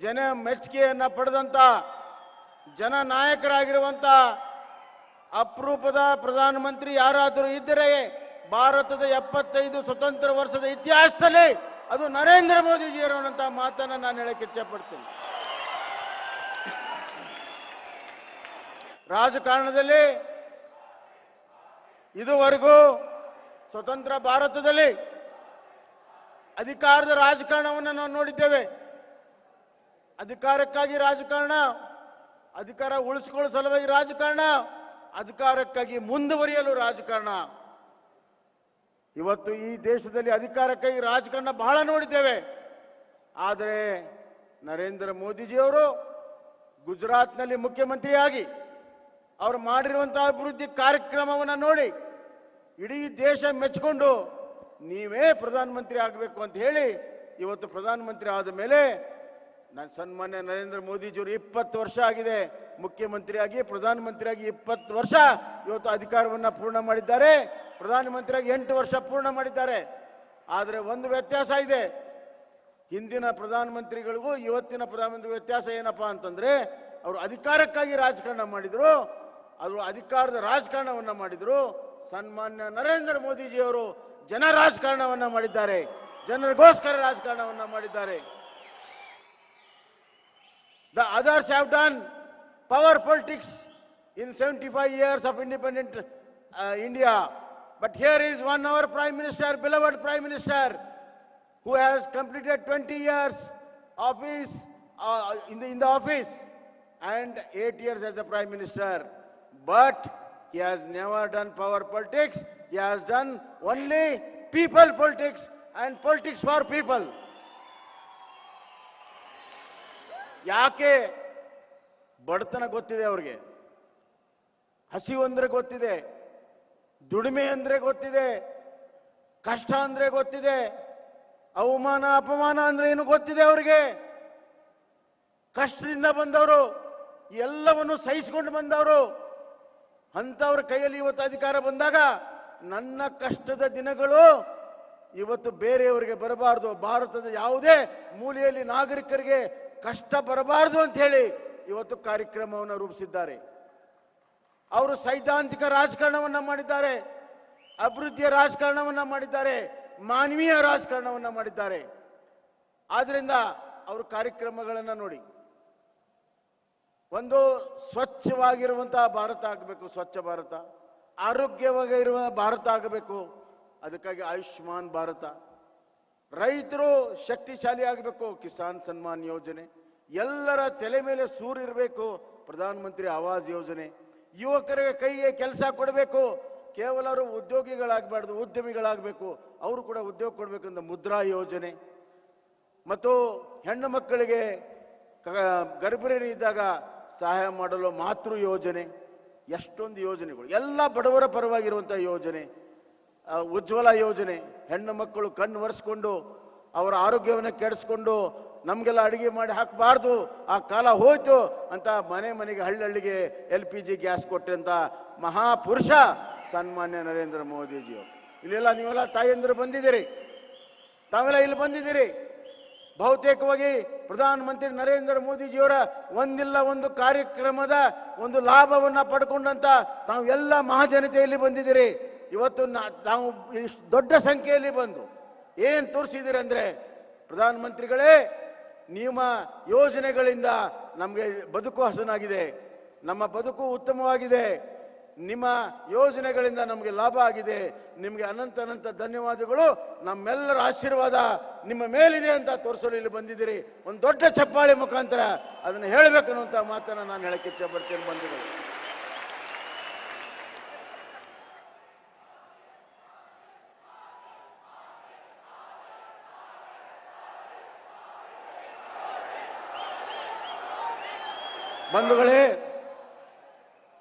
ಜನ ಮೆಚ್ಚುಗೆಯನ್ನು ಪಡೆದಂತ ಜನನಾಯಕರಾಗಿರುವಂತ ಅಪರೂಪದ ಪ್ರಧಾನಮಂತ್ರಿ ಯಾರಾದರೂ ಇದ್ದರೆ ಭಾರತದ 75 ಸ್ವತಂತ್ರ ವರ್ಷದ ಇತಿಹಾಸದಲ್ಲಿ ಅದು ನರೇಂದ್ರ ಮೋದಿಜಿಯವರು ಅನ್ನುವಂಥ ಮಾತನ್ನು ನಾನು ಹೇಳಕ್ಕೆ ಇಚ್ಛೆಪಡ್ತೇನೆ. ರಾಜಕಾರಣದಲ್ಲಿ ಇದುವರೆಗೂ ಸ್ವತಂತ್ರ ಭಾರತದಲ್ಲಿ ಅಧಿಕಾರದ ರಾಜಕಾರಣವನ್ನು ನಾವು ನೋಡಿದ್ದೇವೆ. ಅಧಿಕಾರಕ್ಕಾಗಿ ರಾಜಕಾರಣ, ಅಧಿಕಾರ ಉಳಿಸಿಕೊಳ್ಳುವ ಸಲುವಾಗಿ ರಾಜಕಾರಣ, ಅಧಿಕಾರಕ್ಕಾಗಿ ಮುಂದುವರಿಯಲು ರಾಜಕಾರಣ. ಇವತ್ತು ಈ ದೇಶದಲ್ಲಿ ಅಧಿಕಾರಕ್ಕಾಗಿ ರಾಜಕಾರಣ ಬಹಳ ನೋಡಿದ್ದೇವೆ. ಆದರೆ ನರೇಂದ್ರ ಮೋದಿಜಿಯವರು ಗುಜರಾತ್ನಲ್ಲಿ ಮುಖ್ಯಮಂತ್ರಿಯಾಗಿ ಅವರು ಮಾಡಿರುವಂತಹ ಅಭಿವೃದ್ಧಿ ಕಾರ್ಯಕ್ರಮವನ್ನು ನೋಡಿ ಇಡೀ ದೇಶ ಮೆಚ್ಚಿಕೊಂಡು ನೀವೇ ಪ್ರಧಾನಮಂತ್ರಿ ಆಗಬೇಕು ಅಂತ ಹೇಳಿ ಇವತ್ತು ಪ್ರಧಾನಮಂತ್ರಿ ಆದ ಮೇಲೆ ಸನ್ಮಾನ್ಯ ನರೇಂದ್ರ ಮೋದಿಜಿಯವರು 20 ವರ್ಷ ಆಗಿದೆ ಮುಖ್ಯಮಂತ್ರಿಯಾಗಿ, ಪ್ರಧಾನಮಂತ್ರಿಯಾಗಿ 20 ವರ್ಷ ಇವತ್ತು ಅಧಿಕಾರವನ್ನು ಪೂರ್ಣ ಮಾಡಿದ್ದಾರೆ. ಪ್ರಧಾನಮಂತ್ರಿಯಾಗಿ 8 ವರ್ಷ ಪೂರ್ಣ ಮಾಡಿದ್ದಾರೆ. ಆದರೆ ಒಂದು ವ್ಯತ್ಯಾಸ ಇದೆ, ಹಿಂದಿನ ಪ್ರಧಾನಮಂತ್ರಿಗಳಿಗೂ ಇವತ್ತಿನ ಪ್ರಧಾನಮಂತ್ರಿ ವ್ಯತ್ಯಾಸ ಏನಪ್ಪಾ ಅಂತಂದ್ರೆ ಅವರು ಅಧಿಕಾರಕ್ಕಾಗಿ ರಾಜಕಾರಣ ಮಾಡಿದ್ರು, ಅವರು ಅಧಿಕಾರದ ರಾಜಕಾರಣವನ್ನ ಮಾಡಿದ್ರು. ಸನ್ಮಾನ್ಯ ನರೇಂದ್ರ ಮೋದಿಜಿಯವರು ಜನ ರಾಜಕಾರಣವನ್ನ ಮಾಡಿದ್ದಾರೆ, ಜನರಿಗೋಸ್ಕರ ರಾಜಕಾರಣವನ್ನ ಮಾಡಿದ್ದಾರೆ. The others have done power politics in 75 years of independent India. But here is one our Prime Minister, beloved Prime Minister, who has completed 20 years office in the office and 8 years as a Prime Minister. But he has never done power politics. He has done only people politics and politics for people. ಯಾಕೆ? ಬಡತನ ಗೊತ್ತಿದೆ ಅವ್ರಿಗೆ, ಹಸಿವು ಅಂದ್ರೆ ಗೊತ್ತಿದೆ, ದುಡಿಮೆ ಅಂದ್ರೆ ಗೊತ್ತಿದೆ, ಕಷ್ಟ ಅಂದ್ರೆ ಗೊತ್ತಿದೆ, ಅವಮಾನ ಅಪಮಾನ ಅಂದ್ರೆ ಏನು ಗೊತ್ತಿದೆ ಅವ್ರಿಗೆ. ಕಷ್ಟದಿಂದ ಬಂದವರು, ಎಲ್ಲವನ್ನು ಸಹಿಸಿಕೊಂಡು ಬಂದವರು. ಅಂಥವ್ರ ಕೈಯಲ್ಲಿ ಇವತ್ತು ಅಧಿಕಾರ ಬಂದಾಗ ನನ್ನ ಕಷ್ಟದ ದಿನಗಳು ಇವತ್ತು ಬೇರೆಯವರಿಗೆ ಬರಬಾರದು, ಭಾರತದ ಯಾವುದೇ ಮೂಲೆಯಲ್ಲಿ ನಾಗರಿಕರಿಗೆ ಕಷ್ಟ ಬರಬಾರದು ಅಂತ ಹೇಳಿ ಇವತ್ತು ಕಾರ್ಯಕ್ರಮವನ್ನು ರೂಪಿಸಿದ್ದಾರೆ. ಅವರು ಸೈದ್ಧಾಂತಿಕ ರಾಜಕಾರಣವನ್ನ ಮಾಡಿದ್ದಾರೆ, ಅಭಿವೃದ್ಧಿಯ ರಾಜಕಾರಣವನ್ನ ಮಾಡಿದ್ದಾರೆ, ಮಾನವೀಯ ರಾಜಕಾರಣವನ್ನ ಮಾಡಿದ್ದಾರೆ. ಆದ್ರಿಂದ ಅವ್ರ ಕಾರ್ಯಕ್ರಮಗಳನ್ನ ನೋಡಿ, ಒಂದು ಸ್ವಚ್ಛವಾಗಿರುವಂತಹ ಭಾರತ ಆಗಬೇಕು, ಸ್ವಚ್ಛ ಭಾರತ, ಆರೋಗ್ಯವಾಗಿರುವ ಭಾರತ ಆಗಬೇಕು, ಅದಕ್ಕಾಗಿ ಆಯುಷ್ಮಾನ್ ಭಾರತ, ರೈತರು ಶಕ್ತಿಶಾಲಿ ಆಗಬೇಕು, ಕಿಸಾನ್ ಸನ್ಮಾನ್ ಯೋಜನೆ, ಎಲ್ಲರ ತಲೆ ಮೇಲೆ ಸೂರಿರಬೇಕು, ಪ್ರಧಾನಮಂತ್ರಿ ಆವಾಸ್ ಯೋಜನೆ, ಯುವಕರಿಗೆ ಕೈಗೆ ಕೆಲಸ ಕೊಡಬೇಕು, ಕೇವಲ ಅವರು ಉದ್ಯೋಗಿಗಳಾಗಬಾರ್ದು, ಉದ್ಯಮಿಗಳಾಗಬೇಕು, ಅವರು ಕೂಡ ಉದ್ಯೋಗ ಕೊಡಬೇಕಂತ ಮುದ್ರಾ ಯೋಜನೆ, ಮತ್ತು ಹೆಣ್ಣು ಮಕ್ಕಳಿಗೆ ಗರ್ಭಿಣಿ ಇದ್ದಾಗ ಸಹಾಯ ಮಾಡಲು ಮಾತೃ ಯೋಜನೆ, ಎಷ್ಟೊಂದು ಯೋಜನೆಗಳು, ಎಲ್ಲ ಬಡವರ ಪರವಾಗಿರುವಂತಹ ಯೋಜನೆ, ಉಜ್ವಲ ಯೋಜನೆ, ಹೆಣ್ಣು ಮಕ್ಕಳು ಕಣ್ಣು ಒರೆಸ್ಕೊಂಡು ಅವರ ಆರೋಗ್ಯವನ್ನು ಕೆಡಿಸ್ಕೊಂಡು ನಮಗೆಲ್ಲ ಅಡಿಗೆ ಮಾಡಿ ಹಾಕಬಾರ್ದು, ಆ ಕಾಲ ಹೋಯ್ತು ಅಂತ ಮನೆ ಮನೆಗೆ ಹಳ್ಳಿಗೆ LPG ಗ್ಯಾಸ್ ಕೊಟ್ಟಂತ ಮಹಾಪುರುಷ ಸನ್ಮಾನ್ಯ ನರೇಂದ್ರ ಮೋದಿಜಿಯವರು. ಇಲ್ಲೆಲ್ಲ ನೀವೆಲ್ಲ ತಾಯಂದಿರು ಬಂದಿದ್ದೀರಿ, ತಾವೆಲ್ಲ ಇಲ್ಲಿ ಬಂದಿದ್ದೀರಿ. ಬಹುತೇಕವಾಗಿ ಪ್ರಧಾನಮಂತ್ರಿ ನರೇಂದ್ರ ಮೋದಿಜಿಯವರ ಒಂದಿಲ್ಲ ಒಂದು ಕಾರ್ಯಕ್ರಮದ ಒಂದು ಲಾಭವನ್ನ ಪಡ್ಕೊಂಡಂತ ತಾವು ಎಲ್ಲ ಮಹಾಜನತೆಯಲ್ಲಿ ಬಂದಿದ್ದೀರಿ. ಇವತ್ತು ನಾವು ಇಷ್ಟು ದೊಡ್ಡ ಸಂಖ್ಯೆಯಲ್ಲಿ ಬಂದು ಏನ್ ತೋರಿಸಿದ್ದೀರಿ ಅಂದ್ರೆ, ಪ್ರಧಾನಮಂತ್ರಿಗಳೇ ನಿಮ್ಮ ಯೋಜನೆಗಳಿಂದ ನಮಗೆ ಬದುಕು ಹಸನಾಗಿದೆ, ನಮ್ಮ ಬದುಕು ಉತ್ತಮವಾಗಿದೆ, ನಿಮ್ಮ ಯೋಜನೆಗಳಿಂದ ನಮಗೆ ಲಾಭ ಆಗಿದೆ, ನಿಮಗೆ ಅನಂತ ಅನಂತ ಧನ್ಯವಾದಗಳು, ನಮ್ಮೆಲ್ಲರ ಆಶೀರ್ವಾದ ನಿಮ್ಮ ಮೇಲಿದೆ ಅಂತ ತೋರಿಸಲು ಇಲ್ಲಿ ಬಂದಿದ್ದೀರಿ. ಒಂದು ದೊಡ್ಡ ಚಪ್ಪಾಳೆ ಮುಖಾಂತರ ಅದನ್ನು ಹೇಳಬೇಕು ಅನ್ನುವಂಥ ಮಾತನ್ನು ನಾನು ಹೇಳಕ್ಕೆ ಇಚ್ಛೆ ಪಡ್ತೇನೆ ಬಂಧುಗಳು. ಬಂಧುಗಳೇ,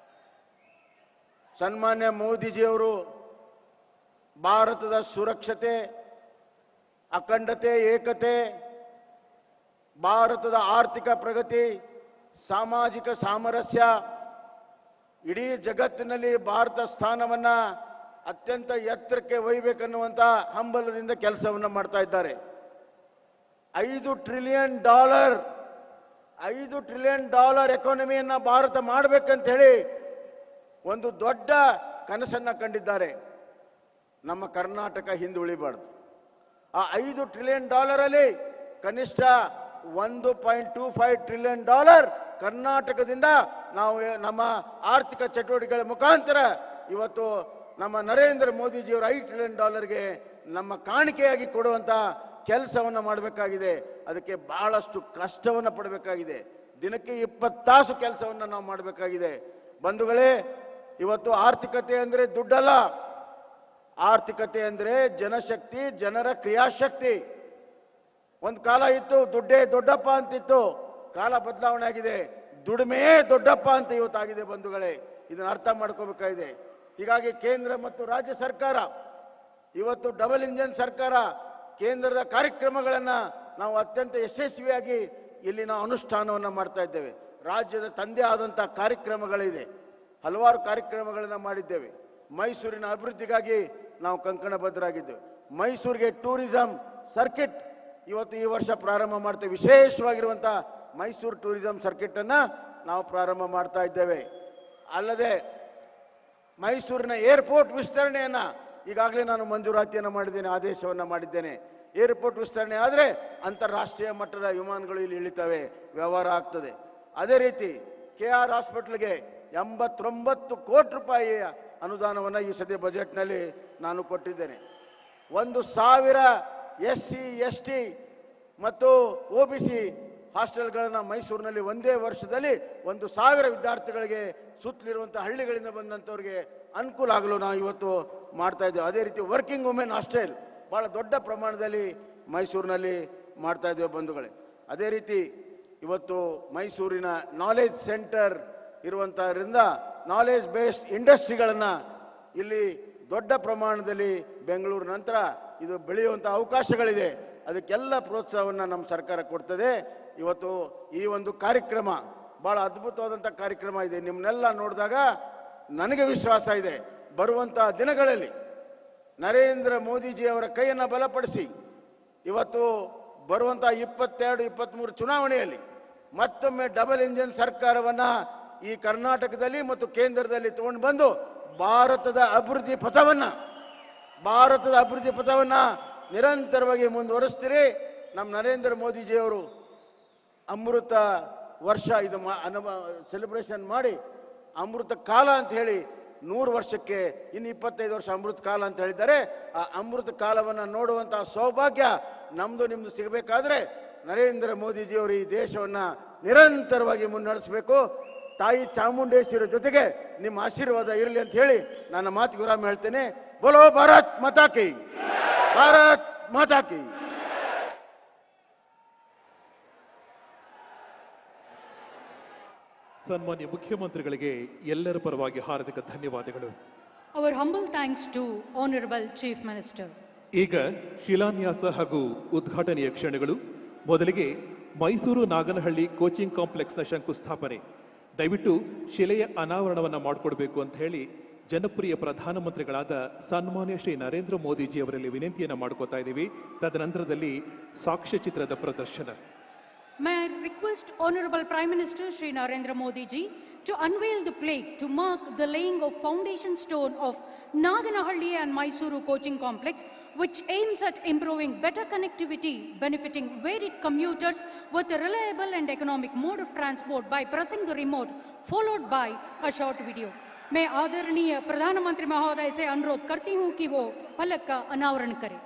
ಸನ್ಮಾನ್ಯ ಮೋದಿಜಿಯವರು ಭಾರತದ ಸುರಕ್ಷತೆ, ಅಖಂಡತೆ, ಏಕತೆ, ಭಾರತದ ಆರ್ಥಿಕ ಪ್ರಗತಿ, ಸಾಮಾಜಿಕ ಸಾಮರಸ್ಯ, ಇಡೀ ಜಗತ್ತಿನಲ್ಲಿ ಭಾರತ ಸ್ಥಾನವನ್ನ ಅತ್ಯಂತ ಎತ್ತರಕ್ಕೆ ಒಯ್ಯಬೇಕನ್ನುವಂತ ಹಂಬಲದಿಂದ ಕೆಲಸವನ್ನ ಮಾಡ್ತಾ ಇದ್ದಾರೆ. $5 ಟ್ರಿಲಿಯನ್ ಎಕಾನಮಿಯನ್ನ ಭಾರತ ಮಾಡಬೇಕಂತ ಹೇಳಿ ಒಂದು ದೊಡ್ಡ ಕನಸನ್ನ ಕಂಡಿದ್ದಾರೆ. ನಮ್ಮ ಕರ್ನಾಟಕ ಹಿಂದುಳಿಬಾರ್ದು. ಆ $5 ಟ್ರಿಲಿಯನ್ ಅಲ್ಲಿ ಕನಿಷ್ಠ $1.25 ಟ್ರಿಲಿಯನ್ ಕರ್ನಾಟಕದಿಂದ ನಾವು ನಮ್ಮ ಆರ್ಥಿಕ ಚಟುವಟಿಕೆಗಳ ಮುಖಾಂತರ ಇವತ್ತು ನಮ್ಮ ನರೇಂದ್ರ ಮೋದಿಜಿಯವರ $5 ಟ್ರಿಲಿಯನ್ ನಮ್ಮ ಕಾಣಿಕೆಯಾಗಿ ಕೊಡುವಂತ ಕೆಲಸವನ್ನ ಮಾಡಬೇಕಾಗಿದೆ. ಅದಕ್ಕೆ ಬಹಳಷ್ಟು ಕಷ್ಟವನ್ನ ಪಡಬೇಕಾಗಿದೆ. ದಿನಕ್ಕೆ 20 ತಾಸು ಕೆಲಸವನ್ನ ನಾವು ಮಾಡಬೇಕಾಗಿದೆ. ಬಂಧುಗಳೇ, ಇವತ್ತು ಆರ್ಥಿಕತೆ ಅಂದ್ರೆ ದುಡ್ಡಲ್ಲ, ಆರ್ಥಿಕತೆ ಅಂದ್ರೆ ಜನಶಕ್ತಿ, ಜನರ ಕ್ರಿಯಾಶಕ್ತಿ. ಒಂದು ಕಾಲ ಇತ್ತು ದುಡ್ಡೇ ದೊಡ್ಡಪ್ಪ ಅಂತಿತ್ತು, ಕಾಲ ಬದಲಾವಣೆ ಆಗಿದೆ, ದುಡಿಮೆಯೇ ದೊಡ್ಡಪ್ಪ ಅಂತ ಇವತ್ತಾಗಿದೆ. ಬಂಧುಗಳೇ, ಇದನ್ನ ಅರ್ಥ ಮಾಡ್ಕೋಬೇಕಾಗಿದೆ. ಹೀಗಾಗಿ ಕೇಂದ್ರ ಮತ್ತು ರಾಜ್ಯ ಸರ್ಕಾರ ಇವತ್ತು ಡಬಲ್ ಇಂಜಿನ್ ಸರ್ಕಾರ, ಕೇಂದ್ರದ ಕಾರ್ಯಕ್ರಮಗಳನ್ನ ನಾವು ಅತ್ಯಂತ ಯಶಸ್ವಿಯಾಗಿ ಇಲ್ಲಿ ನಾವು ಅನುಷ್ಠಾನವನ್ನ ಮಾಡ್ತಾ ಇದ್ದೇವೆ. ರಾಜ್ಯದ ತಂದೆ ಆದಂಥ ಕಾರ್ಯಕ್ರಮಗಳಿದೆ, ಹಲವಾರು ಕಾರ್ಯಕ್ರಮಗಳನ್ನು ಮಾಡಿದ್ದೇವೆ. ಮೈಸೂರಿನ ಅಭಿವೃದ್ಧಿಗಾಗಿ ನಾವು ಕಂಕಣಬದ್ಧರಾಗಿದ್ದೇವೆ. ಮೈಸೂರಿಗೆ ಟೂರಿಸಂ ಸರ್ಕಿಟ್ ಇವತ್ತು ಈ ವರ್ಷ ಪ್ರಾರಂಭ ಮಾಡ್ತೇವೆ. ವಿಶೇಷವಾಗಿರುವಂಥ ಮೈಸೂರು ಟೂರಿಸಂ ಸರ್ಕಿಟ್ ಅನ್ನ ನಾವು ಪ್ರಾರಂಭ ಮಾಡ್ತಾ ಇದ್ದೇವೆ. ಅಲ್ಲದೆ ಮೈಸೂರಿನ ಏರ್ಪೋರ್ಟ್ ವಿಸ್ತರಣೆಯನ್ನ ಈಗಾಗಲೇ ನಾನು ಮಂಜೂರಾತಿಯನ್ನು ಮಾಡಿದ್ದೇನೆ, ಆದೇಶವನ್ನು ಮಾಡಿದ್ದೇನೆ. ಏರ್ಪೋರ್ಟ್ ವಿಸ್ತರಣೆ ಆದರೆ ಅಂತಾರಾಷ್ಟ್ರೀಯ ಮಟ್ಟದ ವಿಮಾನಗಳು ಇಲ್ಲಿ ಇಳಿತವೆ, ವ್ಯವಹಾರ ಆಗ್ತದೆ. ಅದೇ ರೀತಿ KR ಹಾಸ್ಪಿಟಲ್ಗೆ 89 ಕೋಟಿ ರೂಪಾಯಿಯ ಅನುದಾನವನ್ನು ಈ ಸದ್ಯ ಬಜೆಟ್ನಲ್ಲಿ ನಾನು ಕೊಟ್ಟಿದ್ದೇನೆ. 1,000 SC ST ಮತ್ತು OBC ಹಾಸ್ಟೆಲ್ಗಳನ್ನು ಮೈಸೂರಿನಲ್ಲಿ ಒಂದೇ ವರ್ಷದಲ್ಲಿ 1,000 ವಿದ್ಯಾರ್ಥಿಗಳಿಗೆ ಸುತ್ತಲಿರುವಂಥ ಹಳ್ಳಿಗಳಿಂದ ಬಂದಂಥವ್ರಿಗೆ ಅನುಕೂಲ ಆಗಲು ನಾವು ಇವತ್ತು ಮಾಡ್ತಾ ಇದ್ದೇವೆ. ಅದೇ ರೀತಿ ವರ್ಕಿಂಗ್ ವುಮೆನ್ ಹಾಸ್ಟೆಲ್ ಬಹಳ ದೊಡ್ಡ ಪ್ರಮಾಣದಲ್ಲಿ ಮೈಸೂರಿನಲ್ಲಿ ಮಾಡ್ತಾ ಇದ್ದೇವೆ ಬಂಧುಗಳೇ. ಅದೇ ರೀತಿ ಇವತ್ತು ಮೈಸೂರಿನ ನಾಲೆಜ್ ಸೆಂಟರ್ ಇರುವಂತಹದ್ರಿಂದ ನಾಲೆಜ್ ಬೇಸ್ಡ್ ಇಂಡಸ್ಟ್ರಿಗಳನ್ನು ಇಲ್ಲಿ ದೊಡ್ಡ ಪ್ರಮಾಣದಲ್ಲಿ ಬೆಂಗಳೂರು ನಂತರ ಇದು ಬೆಳೆಯುವಂಥ ಅವಕಾಶಗಳಿದೆ. ಅದಕ್ಕೆಲ್ಲ ಪ್ರೋತ್ಸಾಹವನ್ನು ನಮ್ಮ ಸರ್ಕಾರ ಕೊಡ್ತದೆ. ಇವತ್ತು ಈ ಒಂದು ಕಾರ್ಯಕ್ರಮ ಬಹಳ ಅದ್ಭುತವಾದಂಥ ಕಾರ್ಯಕ್ರಮ ಇದೆ. ನಿಮ್ಮನ್ನೆಲ್ಲ ನೋಡಿದಾಗ ನನಗೆ ವಿಶ್ವಾಸ ಇದೆ, ಬರುವಂಥ ದಿನಗಳಲ್ಲಿ ನರೇಂದ್ರ ಮೋದಿಜಿ ಅವರ ಕೈಯನ್ನು ಬಲಪಡಿಸಿ ಇವತ್ತು ಬರುವಂಥ 22-23 ಚುನಾವಣೆಯಲ್ಲಿ ಮತ್ತೊಮ್ಮೆ ಡಬಲ್ ಇಂಜಿನ್ ಸರ್ಕಾರವನ್ನ ಈ ಕರ್ನಾಟಕದಲ್ಲಿ ಮತ್ತು ಕೇಂದ್ರದಲ್ಲಿ ತಗೊಂಡು ಬಂದು ಭಾರತದ ಅಭಿವೃದ್ಧಿ ಪಥವನ್ನ ನಿರಂತರವಾಗಿ ಮುಂದುವರಿಸ್ತೀರಿ. ನಮ್ಮ ನರೇಂದ್ರ ಮೋದಿಜಿಯವರು ಅಮೃತ ವರ್ಷ ಇದು ಸೆಲೆಬ್ರೇಷನ್ ಮಾಡಿ ಅಮೃತ ಕಾಲ ಅಂತ ಹೇಳಿ 100 ವರ್ಷಕ್ಕೆ ಇನ್ನು 25 ವರ್ಷ ಅಮೃತ ಕಾಲ ಅಂತ ಹೇಳಿದ್ದಾರೆ. ಆ ಅಮೃತ ಕಾಲವನ್ನು ನೋಡುವಂತಹ ಸೌಭಾಗ್ಯ ನಮ್ದು ನಿಮ್ದು ಸಿಗಬೇಕಾದ್ರೆ ನರೇಂದ್ರ ಮೋದಿಜಿಯವರು ಈ ದೇಶವನ್ನ ನಿರಂತರವಾಗಿ ಮುನ್ನಡೆಸಬೇಕು. ತಾಯಿ ಚಾಮುಂಡೇಶ್ವರಿ ಜೊತೆಗೆ ನಿಮ್ಮ ಆಶೀರ್ವಾದ ಇರಲಿ ಅಂತ ಹೇಳಿ ನನ್ನ ಮಾತಿಗೆ ವಿರಾಮ ಹೇಳ್ತೇನೆ. ಬೋಲೋ ಭಾರತ್ ಮಾತಾ ಕಿ, ಭಾರತ್ ಮಾತಾ ಕಿ. ಸನ್ಮಾನ್ಯ ಮುಖ್ಯಮಂತ್ರಿಗಳಿಗೆ ಎಲ್ಲರ ಪರವಾಗಿ ಹಾರ್ದಿಕ ಧನ್ಯವಾದಗಳು. Our humble thanks to Honorable Chief Minister. ಈಗ ಶಿಲಾನ್ಯಾಸ ಹಾಗೂ ಉದ್ಘಾಟನೆಯ ಕ್ಷಣಗಳು. ಮೊದಲಿಗೆ ಮೈಸೂರು ನಾಗನಹಳ್ಳಿ ಕೋಚಿಂಗ್ ಕಾಂಪ್ಲೆಕ್ಸ್ನ ಶಂಕುಸ್ಥಾಪನೆ. ದಯವಿಟ್ಟು ಶಿಲೆಯ ಅನಾವರಣವನ್ನು ಮಾಡಿಕೊಡ್ಬೇಕು ಅಂತ ಹೇಳಿ ಜನಪ್ರಿಯ ಪ್ರಧಾನಮಂತ್ರಿಗಳಾದ ಸನ್ಮಾನ್ಯ ಶ್ರೀ ನರೇಂದ್ರ ಮೋದಿಜಿ ಅವರಲ್ಲಿ ವಿನಂತಿಯನ್ನು ಮಾಡ್ಕೋತಾ ಇದ್ದೀವಿ. ತದನಂತರದಲ್ಲಿ ಸಾಕ್ಷ್ಯಚಿತ್ರದ ಪ್ರದರ್ಶನ. May I request Honorable Prime Minister Shri Narendra Modi ji to unveil the plaque to mark the laying of foundation stone of Naganahalli and Mysuru coaching complex, which aims at improving better connectivity, benefiting varied commuters with a reliable and economic mode of transport by pressing the remote, followed by a short video. मैं आदरणीय प्रधानमंत्री महोदय से अनुरोध करती हूं कि वो फलक का अनावरण करें.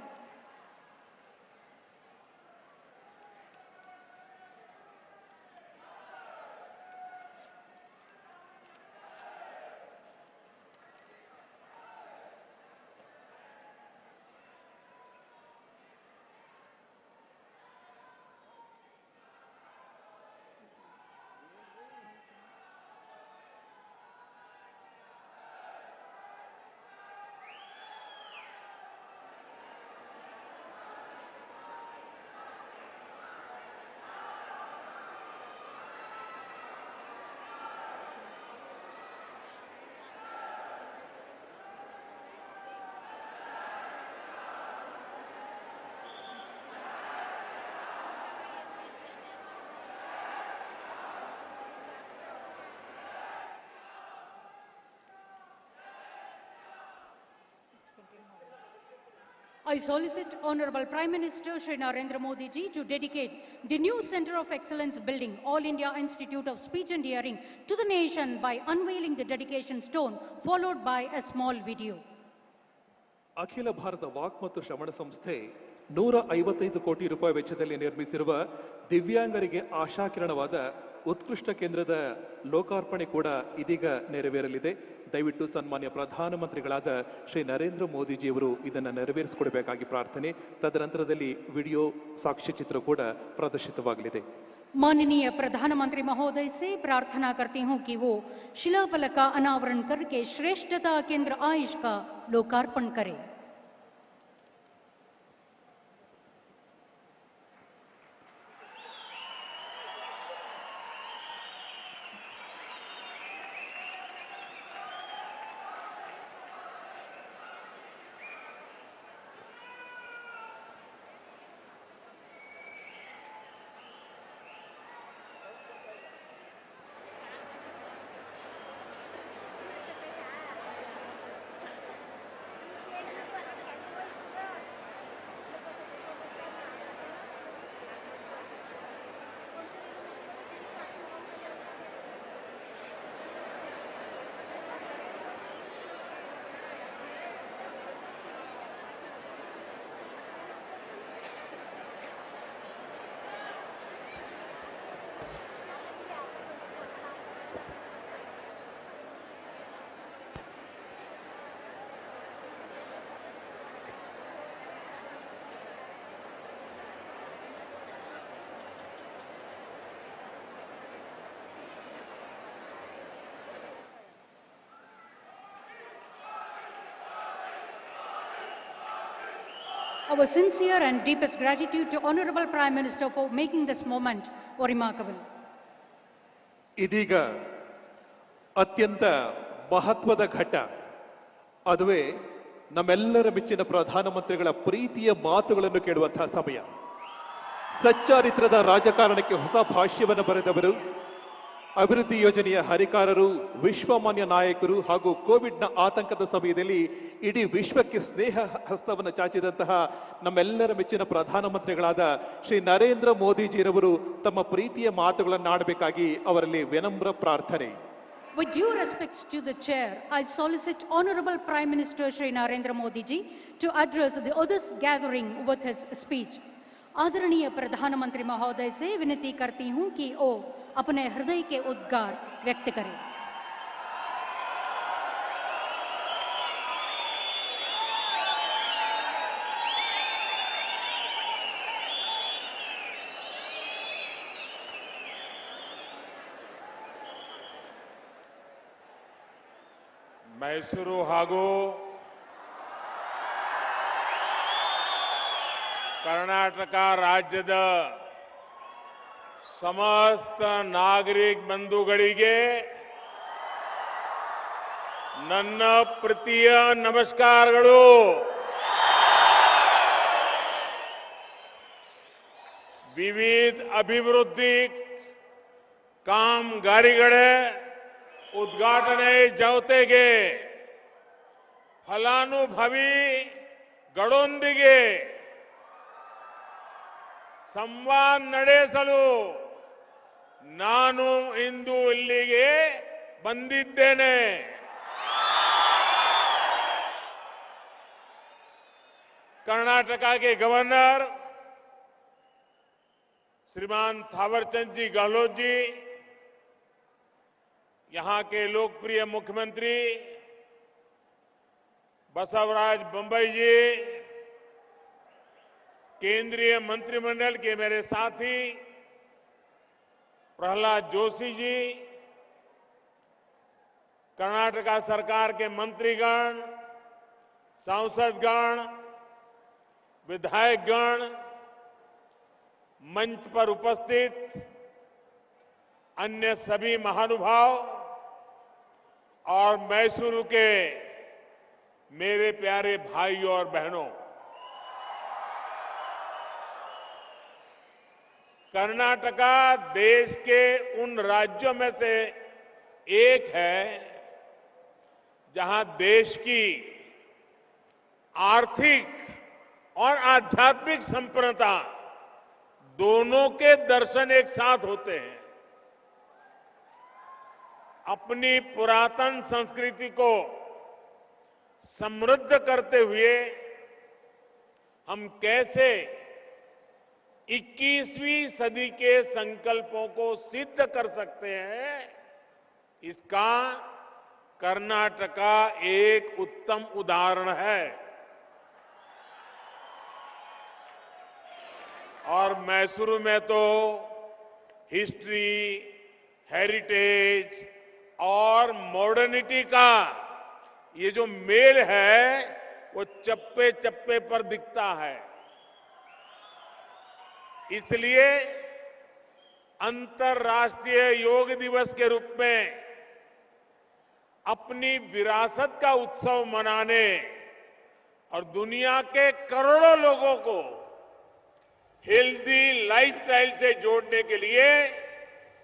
I solicit Honorable Prime Minister Shri Narendra Modi ji to dedicate the new Center of Excellence building, All India Institute of Speech and Hearing, to the nation by unveiling the dedication stone, followed by a small video. ಅಖಿಲ Bharat walk ಮತ್ತು ಶ್ರವಣ ಸಂಸ್ಥೆ 155 ಕೋಟಿ ರೂಪಾಯಿ ವೆಚ್ಚದಲ್ಲಿ ನಿರ್ಮಿಸಿರುವ ದಿವ್ಯಾಂಗರಿಗೆ ಆಶಾಕಿರಣವಾದ ಉತ್ಕೃಷ್ಟ ಕೇಂದ್ರದ ಲೋಕಾರ್ಪಣೆ ಕೂಡ ಇದೀಗ ನೆರವೇರಲಿದೆ. ದಯವಿಟ್ಟು ಸನ್ಮಾನ್ಯ ಪ್ರಧಾನಮಂತ್ರಿಗಳಾದ ಶ್ರೀ ನರೇಂದ್ರ ಮೋದಿಜಿಯವರು ಇದನ್ನು ನೆರವೇರಿಸಿಕೊಡಬೇಕಾಗಿ ಪ್ರಾರ್ಥನೆ. ತದನಂತರದಲ್ಲಿ ವಿಡಿಯೋ ಸಾಕ್ಷ್ಯಚಿತ್ರ ಕೂಡ ಪ್ರದರ್ಶಿತವಾಗಲಿದೆ. माननीय प्रधानमंत्री महोदय से प्रार्थना करती हूं कि वो शिलाफलक का अनावरण करके श्रेष्ठता केंद्र आयुष का लोकार्पण करें. Our sincere and deepest gratitude to Honorable Prime Minister for making this moment remarkable. ಇದೀಗ ಅತ್ಯಂತ ಮಹತ್ವದ ಘಟ್ಟ, ಅದುವೇ ನಮ್ಮೆಲ್ಲರ ಮೆಚ್ಚಿನ ಪ್ರಧಾನಮಂತ್ರಿಗಳ ಪ್ರೀತಿಯ ಮಾತುಗಳನ್ನು ಕೇಳುವಂತಹ ಸಮಯ. ಸಚ್ಚಾರಿತ್ರದ ರಾಜಕಾರಣಕ್ಕೆ ಹೊಸ ಭಾಷ್ಯವನ್ನು ಬರೆದವರು, ಅಭಿವೃದ್ಧಿ ಯೋಜನೆಯ ಹರಿಕಾರರು, ವಿಶ್ವಮಾನ್ಯ ನಾಯಕರು ಹಾಗೂ ಕೋವಿಡ್ನ ಆತಂಕದ ಸಮಯದಲ್ಲಿ ಇಡೀ ವಿಶ್ವಕ್ಕೆ ಸ್ನೇಹ ಹಸ್ತವನ್ನು ಚಾಚಿದಂತಹ ನಮ್ಮೆಲ್ಲರ ಮೆಚ್ಚಿನ ಪ್ರಧಾನಮಂತ್ರಿಗಳಾದ ಶ್ರೀ ನರೇಂದ್ರ ಮೋದಿಜಿರವರು ತಮ್ಮ ಪ್ರೀತಿಯ ಮಾತುಗಳನ್ನು ಆಡಬೇಕಾಗಿ ಅವರಲ್ಲಿ ವಿನಮ್ರ ಪ್ರಾರ್ಥನೆ. With due respects to the chair, I solicit Honorable Prime Minister Shri Narendra Modi ji to address the others gathering with his speech. आदरणीय प्रधानमंत्री महोदय से विनती करती हूं कि वो अपने हृदय के उद्गार व्यक्त करें. ಮೈಸೂರು ಹಾಗೂ ಕರ್ನಾಟಕ ರಾಜ್ಯದ ಸಮಸ್ತ ನಾಗರಿಕ ಬಂಧುಗಳಿಗೆ ನನ್ನ ಪ್ರೀತಿಯ ನಮಸ್ಕಾರಗಳು. ವಿವಿಧ ಅಭಿವೃದ್ಧಿ ಕಾಮಗಾರಿಗಳ ಉದ್ಘಾಟನೆ ಜೊತೆಗೆ ಫಲಾನುಭವಿಗಳೊಂದಿಗೆ ಸಂವಾದ ನಡೆಸಲು ನಾನು ಇಂದು ಇಲ್ಲಿಗೆ ಬಂದಿದ್ದೇನೆ. कर्नाटक के गवर्नर श्रीमान थावरचंद जी गहलोत जी, यहां के लोकप्रिय मुख्यमंत्री बसवराज बम्बई जी, केंद्रीय मंत्रिमंडल के मेरे साथी प्रहलाद जोशी जी, कर्नाटक सरकार के मंत्रीगण, सांसदगण, विधायकगण, मंच पर उपस्थित अन्य सभी महानुभाव और मैसूरू के मेरे प्यारे भाइयों और बहनों, कर्नाटका देश के उन राज्यों में से एक है जहां देश की आर्थिक और आध्यात्मिक संपन्नता दोनों के दर्शन एक साथ होते हैं. अपनी पुरातन संस्कृति को समृद्ध करते हुए हम कैसे 21वीं सदी के संकल्पों को सिद्ध कर सकते हैं, इसका कर्नाटका एक उत्तम उदाहरण है. और मैसूरू में तो हिस्ट्री, हेरिटेज और मॉडर्निटी का ये जो मेल है वो चप्पे चप्पे पर दिखता है. इसलिए अंतर्राष्ट्रीय योग दिवस के रूप में अपनी विरासत का उत्सव मनाने और दुनिया के करोड़ों लोगों को हेल्दी लाइफस्टाइल से जोड़ने के लिए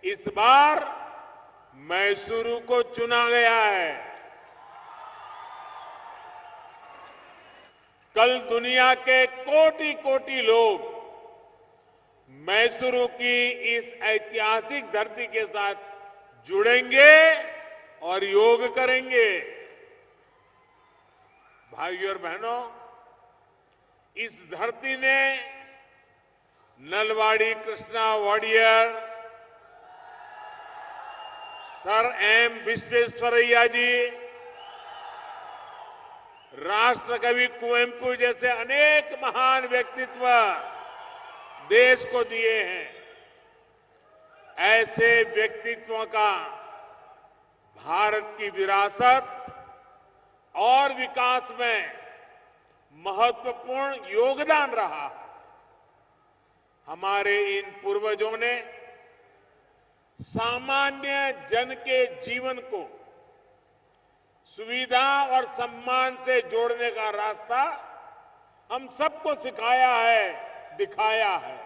इस बार मैसूरू को चुना गया है. कल दुनिया के कोटि कोटि लोग मैसूरू की इस ऐतिहासिक धरती के साथ जुड़ेंगे और योग करेंगे. भाइयों और बहनों, इस धरती ने नलवाड़ी कृष्णा वाडियर, सर एम विश्वेश्वरैया जी, राष्ट्रकवि कुवेंपु जैसे अनेक महान व्यक्तित्व देश को दिए हैं. ऐसे व्यक्तित्वों का भारत की विरासत और विकास में महत्वपूर्ण योगदान रहा है. हमारे इन पूर्वजों ने सामान्य जन के जीवन को सुविधा और सम्मान से जोड़ने का रास्ता हम सबको सिखाया है, दिखाया है.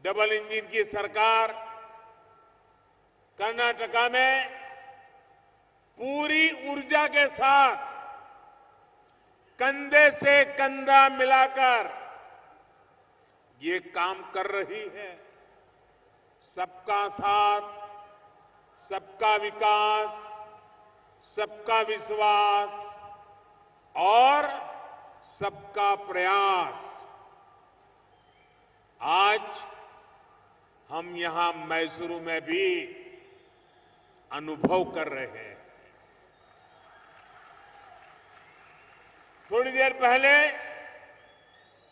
डबल इंजन की सरकार कर्नाटका में पूरी ऊर्जा के साथ कंधे से कंधा मिलाकर ये काम कर रही है. सबका साथ, सबका विकास, सबका विश्वास और सबका प्रयास. आज हम यहां मैसूरू में भी अनुभव कर रहे हैं. थोड़ी देर पहले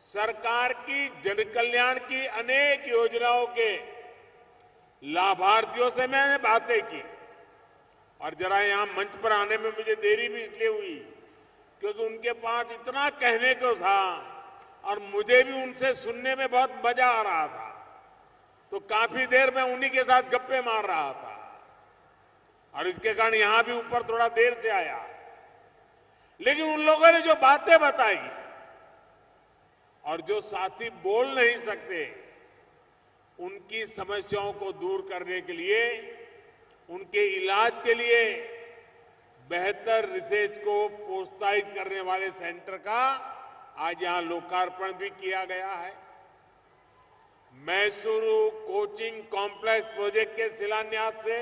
सरकार की जन कल्याण की अनेक योजनाओं के लाभार्थियों से मैंने बातें की और जरा यहां मंच पर आने में मुझे देरी भी इसलिए हुई क्योंकि उनके पास इतना कहने को था और मुझे भी उनसे सुनने में बहुत मजा आ रहा था, तो काफी देर मैं उन्हीं के साथ गप्पे मार रहा था। और इसके कारण यहां भी ऊपर थोड़ा देर से आया। लेकिन उन लोगों ने जो बातें बताई और जो साथी बोल नहीं सकते, उनकी समस्याओं को दूर करने के लिए, उनके इलाज के लिए बेहतर रिसर्च को प्रोत्साहित करने वाले सेंटर का आज यहां लोकार्पण भी किया गया है। मैसूरू कोचिंग कॉम्प्लेक्स प्रोजेक्ट के शिलान्यास से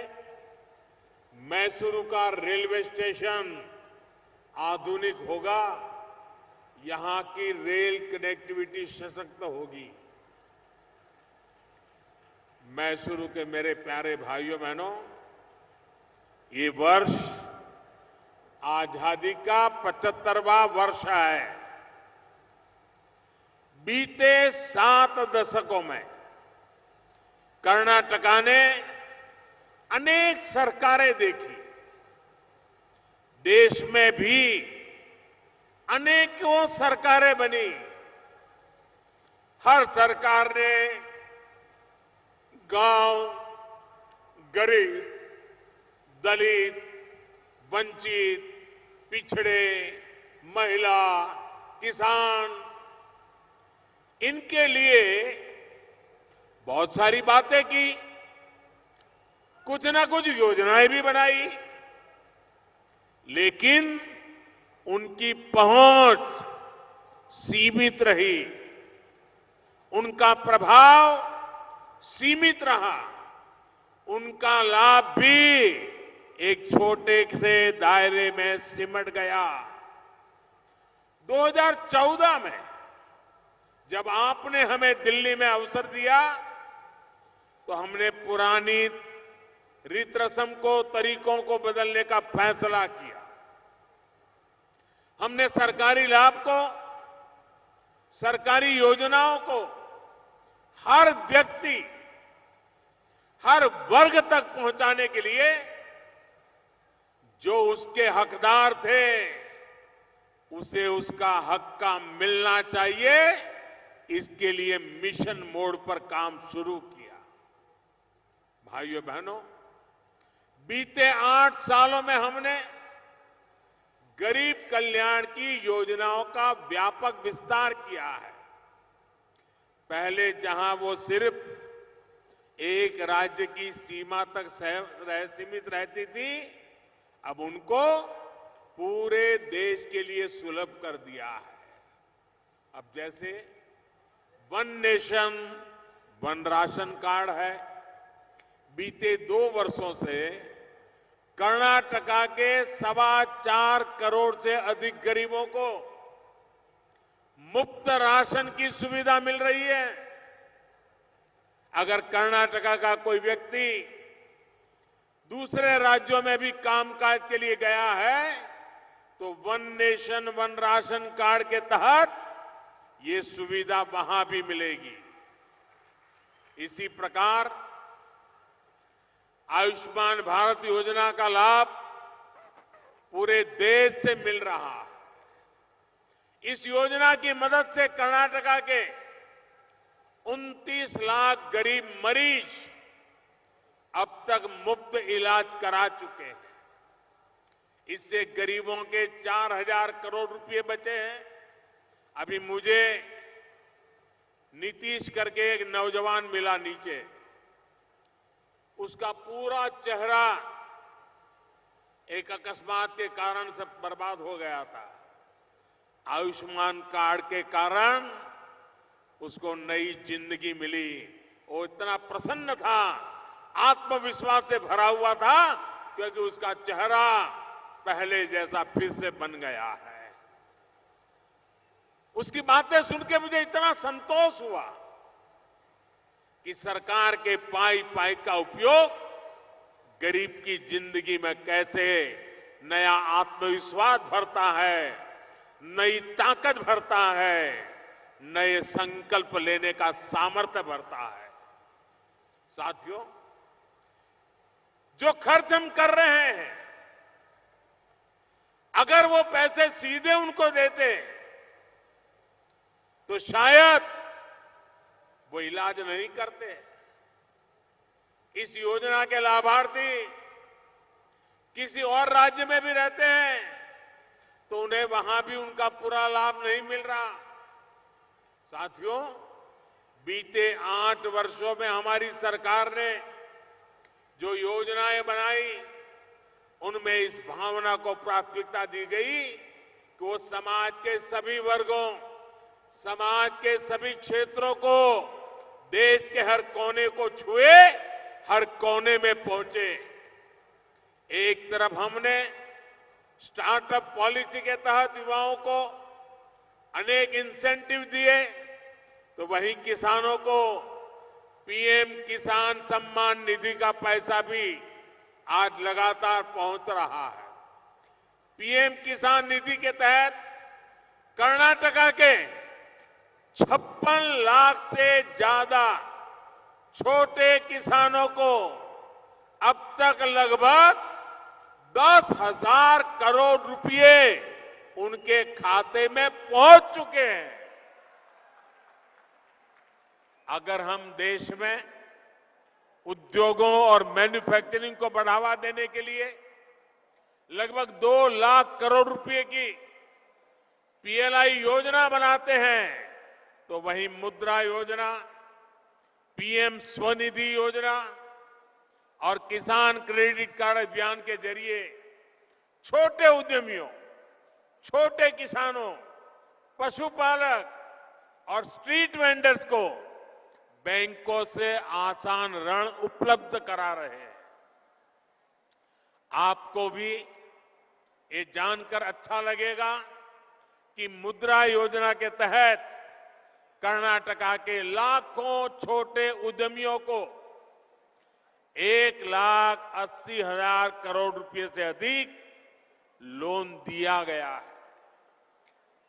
मैसूरू का रेलवे स्टेशन आधुनिक होगा, यहां की रेल कनेक्टिविटी सशक्त होगी। मैसूरू के मेरे प्यारे भाइयों बहनों, ये वर्ष आजादी का 75वां वर्ष है। बीते 7 दशकों में कर्नाटका ने अनेक सरकारें देखी। देश में भी अनेकों सरकारें बनी। हर सरकार ने गांव, गरीब, दलित, वंचित, पिछड़े, महिला, किसान, इनके लिए बहुत सारी बातें की, कुछ ना कुछ योजनाएं भी बनाई, लेकिन उनकी पहुंच सीमित रही, उनका प्रभाव सीमित रहा, उनका लाभ भी एक छोटे से दायरे में सिमट गया। 2014 में जब आपने हमें दिल्ली में अवसर दिया, तो हमने पुरानी रीत रस्म को, तरीकों को बदलने का फैसला किया। हमने सरकारी लाभ को, सरकारी योजनाओं को हर व्यक्ति, हर वर्ग तक पहुंचाने के लिए जो उसके हकदार थे, उसे उसका हक का मिलना चाहिए, इसके लिए मिशन मोड पर काम शुरू किया। भाइयों बहनों, बीते 8 सालों में हमने गरीब कल्याण की योजनाओं का व्यापक विस्तार किया है। पहले जहां वो सिर्फ एक राज्य की सीमा तक सीमित रहती थी, अब उनको पूरे देश के लिए सुलभ कर दिया है। अब जैसे one nation one ration card है। बीते 2 वर्षों से कर्नाटका के 4.25 करोड़ से अधिक गरीबों को मुफ्त राशन की सुविधा मिल रही है। अगर कर्नाटका का कोई व्यक्ति दूसरे राज्यों में भी कामकाज के लिए गया है, तो one nation one ration card के तहत ये सुविधा वहां भी मिलेगी। इसी प्रकार आयुष्मान भारत योजना का लाभ पूरे देश से मिल रहा है। इस योजना की मदद से कर्नाटका के 29 लाख गरीब मरीज अब तक मुफ्त इलाज करा चुके हैं। इससे गरीबों के 4,000 करोड़ रुपए बचे हैं। अभी मुझे नीतीश करके एक नौजवान मिला नीचे, उसका पूरा चेहरा एक अकस्मात के कारण से बर्बाद हो गया था। आयुष्मान कार्ड के कारण उसको नई जिंदगी मिली। वो इतना प्रसन्न था, आत्मविश्वास से भरा हुआ था, क्योंकि उसका चेहरा पहले जैसा फिर से बन गया है। उसकी बातें सुन के मुझे इतना संतोष हुआ कि सरकार के पाई पाई का उपयोग गरीब की जिंदगी में कैसे नया आत्मविश्वास भरता है, नई ताकत भरता है, नए संकल्प लेने का सामर्थ्य भरता है। साथियों, जो खर्च हम कर रहे हैं, अगर वो पैसे सीधे उनको देते तो शायद वो इलाज नहीं करते। इस योजना के लाभार्थी किसी और राज्य में भी रहते हैं तो उन्हें वहां भी उनका पूरा लाभ नहीं मिल रहा। साथियों, बीते 8 वर्षों में हमारी सरकार ने जो योजनाएं बनाई उनमें इस भावना को प्राथमिकता दी गई कि वो समाज के सभी वर्गों, समाज के सभी क्षेत्रों को, देश के हर कोने को छुए, हर कोने में पहुंचे। एक तरफ हमने स्टार्टअप पॉलिसी के तहत युवाओं को अनेक इंसेंटिव दिए, तो वहीं किसानों को पीएम किसान सम्मान निधि का पैसा भी आज लगातार पहुंच रहा है। पीएम किसान निधि के तहत कर्नाटका के 56 लाख से ज्यादा छोटे किसानों को अब तक लगभग 10,000 करोड़ रुपए उनके खाते में पहुंच चुके हैं। अगर हम देश में उद्योगों और मैन्युफैक्चरिंग को बढ़ावा देने के लिए लगभग 2 लाख करोड़ रुपए की पीएलआई योजना बनाते हैं, तो वहीं मुद्रा योजना, पीएम स्वनिधि योजना और किसान क्रेडिट कार्ड अभियान के जरिए छोटे उद्यमियों, छोटे किसानों, पशुपालक और स्ट्रीट वेंडर्स को बैंकों से आसान ऋण उपलब्ध करा रहे हैं। आपको भी ये जानकर अच्छा लगेगा कि मुद्रा योजना के तहत कर्नाटका के लाखों छोटे उद्यमियों को 1,80,000 करोड़ रुपए से अधिक लोन दिया गया है।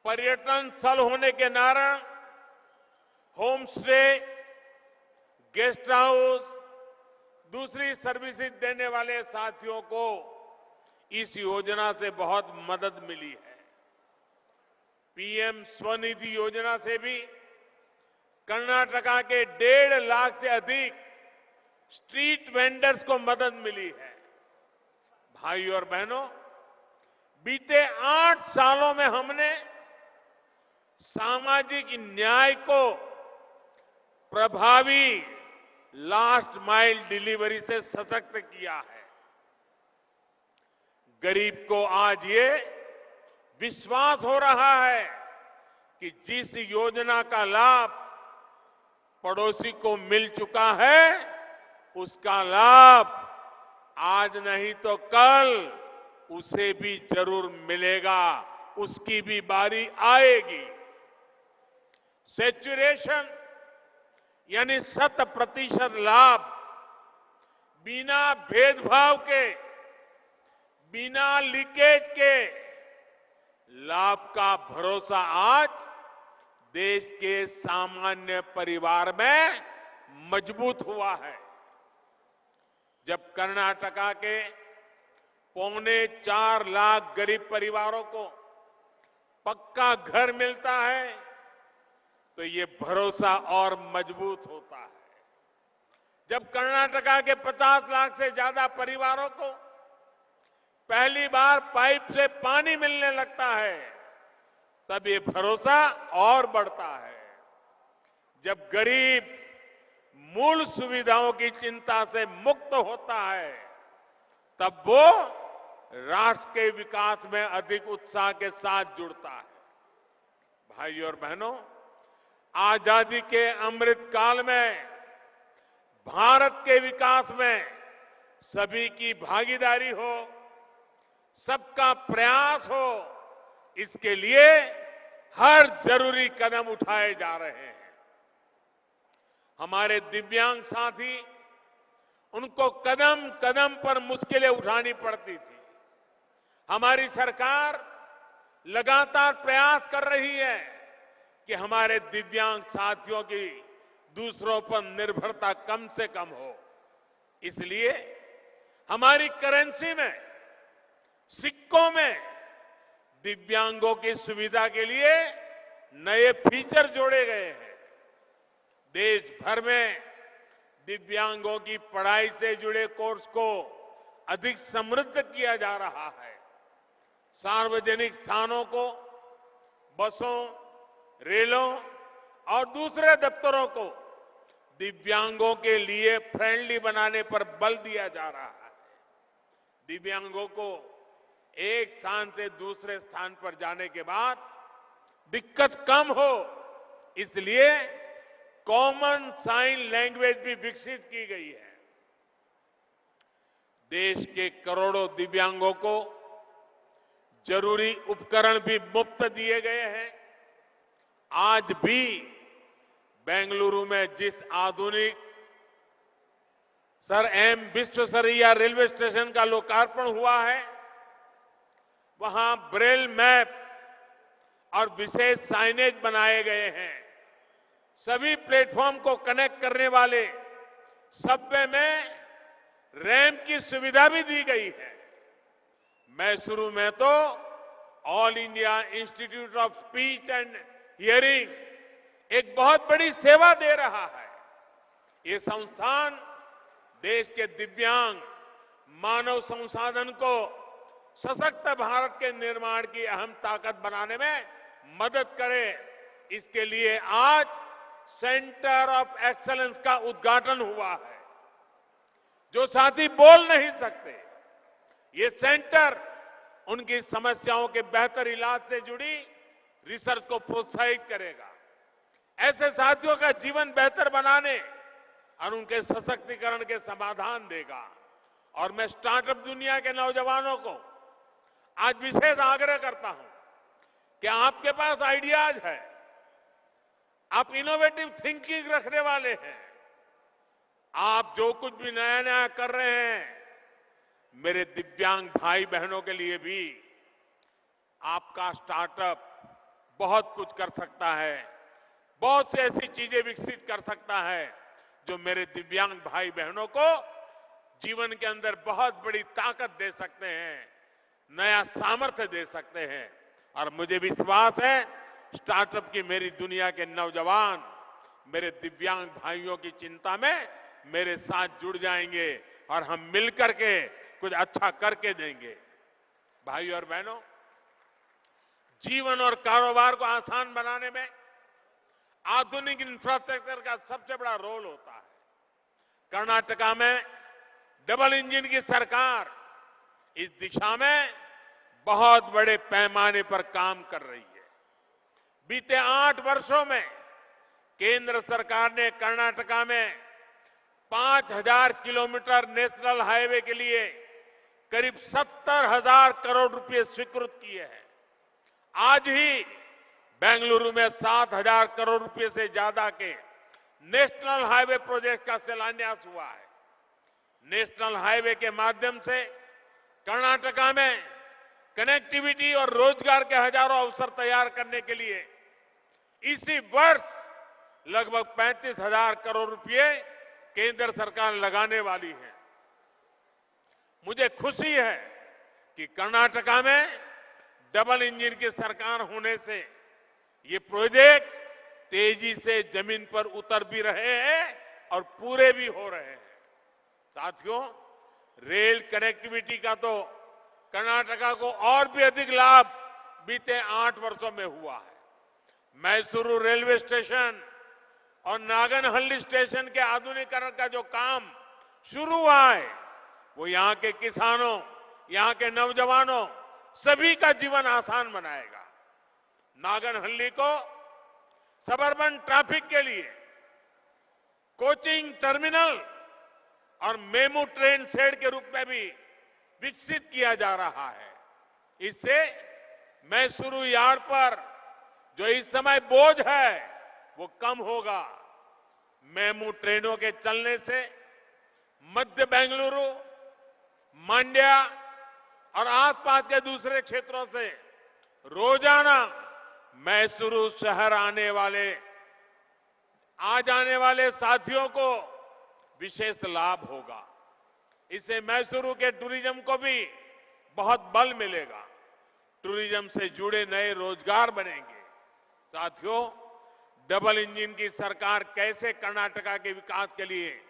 पर्यटन स्थल होने के कारण होम स्टे, गेस्ट हाउस, दूसरी सर्विसेज देने वाले साथियों को इस योजना से बहुत मदद मिली है। पीएम स्वनिधि योजना से भी कर्नाटका के 1.5 लाख से अधिक स्ट्रीट वेंडर्स को मदद मिली है। भाइयों और बहनों, बीते 8 सालों में हमने सामाजिक न्याय को प्रभावी लास्ट माइल डिलीवरी से सशक्त किया है। गरीब को आज ये विश्वास हो रहा है कि जिस योजना का लाभ पड़ोसी को मिल चुका है, उसका लाभ आज नहीं तो कल उसे भी जरूर मिलेगा, उसकी भी बारी आएगी। सैचुरेशन यानी 100% लाभ, बिना भेदभाव के, बिना लीकेज के लाभ का भरोसा आज देश के सामान्य परिवार में मजबूत हुआ है। जब कर्नाटका के 4.25 लाख गरीब परिवारों को पक्का घर मिलता है तो ये भरोसा और मजबूत होता है। जब कर्नाटका के 50 लाख से ज्यादा परिवारों को पहली बार पाइप से पानी मिलने लगता है, तब ये भरोसा और बढ़ता है। जब गरीब मूल सुविधाओं की चिंता से मुक्त होता है, तब वो राष्ट्र के विकास में अधिक उत्साह के साथ जुड़ता है। भाइयों और बहनों, आजादी के अमृत काल में भारत के विकास में सभी की भागीदारी हो, सबका प्रयास हो, इसके लिए हर जरूरी कदम उठाए जा रहे हैं। हमारे दिव्यांग साथी, उनको कदम कदम पर मुश्किलें उठानी पड़ती थी। हमारी सरकार लगातार प्रयास कर रही है कि हमारे दिव्यांग साथियों की दूसरों पर निर्भरता कम से कम हो। इसलिए हमारी करेंसी में, सिक्कों में दिव्यांगों की सुविधा के लिए नए फीचर जोड़े गए हैं। देश भर में दिव्यांगों की पढ़ाई से जुड़े कोर्स को अधिक समृद्ध किया जा रहा है। सार्वजनिक स्थानों को बसों, रेलों और दूसरे दफ्तरों को दिव्यांगों के लिए फ्रेंडली बनाने पर बल दिया जा रहा है। दिव्यांगों को एक स्थान से दूसरे स्थान पर जाने के बाद दिक्कत कम हो, इसलिए कॉमन साइन लैंग्वेज भी विकसित की गई है। देश के करोड़ों दिव्यांगों को जरूरी उपकरण भी मुफ्त दिए गए हैं। आज भी बेंगलुरु में जिस आधुनिक sir M Visvesvaraya railway station का लोकार्पण हुआ है, वहां ब्रेल मैप और विशेष साइनेज बनाए गए हैं। सभी प्लेटफॉर्म को कनेक्ट करने वाले सबवे में रैंप की सुविधा भी दी गई है। मैसूरू में तो all India institute of speech and hearing एक बहुत बड़ी सेवा दे रहा है। ये संस्थान देश के दिव्यांग मानव संसाधन को सशक्त भारत के निर्माण की अहम ताकत बनाने में मदद करे, इसके लिए आज सेंटर ऑफ एक्सीलेंस का उद्घाटन हुआ है। जो साथी बोल नहीं सकते, ये सेंटर उनकी समस्याओं के बेहतर इलाज से जुड़ी रिसर्च को प्रोत्साहित करेगा, ऐसे साथियों का जीवन बेहतर बनाने और उनके सशक्तिकरण के समाधान देगा। और मैं स्टार्टअप दुनिया के नौजवानों को आज विशेष आग्रह करता हूं कि आपके पास आइडियाज है, आप इनोवेटिव थिंकिंग रखने वाले हैं, आप जो कुछ भी नया नया कर रहे हैं, मेरे दिव्यांग भाई बहनों के लिए भी आपका स्टार्टअप बहुत कुछ कर सकता है, बहुत सी ऐसी चीजें विकसित कर सकता है जो मेरे दिव्यांग भाई बहनों को जीवन के अंदर बहुत बड़ी ताकत दे सकते हैं, नया सामर्थ्य दे सकते हैं। और मुझे विश्वास है स्टार्टअप की मेरी दुनिया के नौजवान मेरे दिव्यांग भाइयों की चिंता में मेरे साथ जुड़ जाएंगे और हम मिलकर के कुछ अच्छा करके देंगे। भाई और बहनों, जीवन और कारोबार को आसान बनाने में आधुनिक इंफ्रास्ट्रक्चर का सबसे बड़ा रोल होता है। कर्नाटका में डबल इंजन की सरकार इस दिशा में बहुत बड़े पैमाने पर काम कर रही है। बीते 8 वर्षों में केंद्र सरकार ने कर्नाटका में 5000 किलोमीटर नेशनल हाईवे के लिए करीब 70,000 करोड़ रुपए स्वीकृत किए हैं। आज ही बेंगलुरु में 7,000 करोड़ रुपए से ज्यादा के नेशनल हाईवे प्रोजेक्ट का शिलान्यास हुआ है। नेशनल हाईवे के माध्यम से कर्नाटका में कनेक्टिविटी और रोजगार के हजारों अवसर तैयार करने के लिए इसी वर्ष लगभग 35,000 करोड़ रुपए केंद्र सरकार लगाने वाली है। मुझे खुशी है कि कर्नाटका में डबल इंजन की सरकार होने से ये प्रोजेक्ट तेजी से जमीन पर उतर भी रहे हैं और पूरे भी हो रहे हैं। साथियों, रेल कनेक्टिविटी का तो कर्नाटका को और भी अधिक लाभ बीते 8 वर्षों में हुआ है। मैसूरू रेलवे स्टेशन और नागनहल्ली स्टेशन के आधुनिकीकरण का जो काम शुरू हुआ है, वो यहां के किसानों, यहां के नौजवानों सभी का जीवन आसान बनाएगा। नागनहल्ली को सबअर्बन ट्रैफिक के लिए कोचिंग टर्मिनल और मेमू ट्रेन शेड के रूप में भी विकसित किया जा रहा है। इससे मैसूरू यार्ड पर जो इस समय बोझ है वो कम होगा। मेमू ट्रेनों के चलने से मध्य बेंगलुरु, मांड्या और आसपास के दूसरे क्षेत्रों से रोजाना मैसूरू शहर आ जाने वाले साथियों को विशेष लाभ होगा। इससे मैसूरू के टूरिज्म को भी बहुत बल मिलेगा। टूरिज्म से जुड़े नए रोजगार बनेंगे। साथियों, डबल इंजन की सरकार कैसे कर्नाटका के विकास के लिए,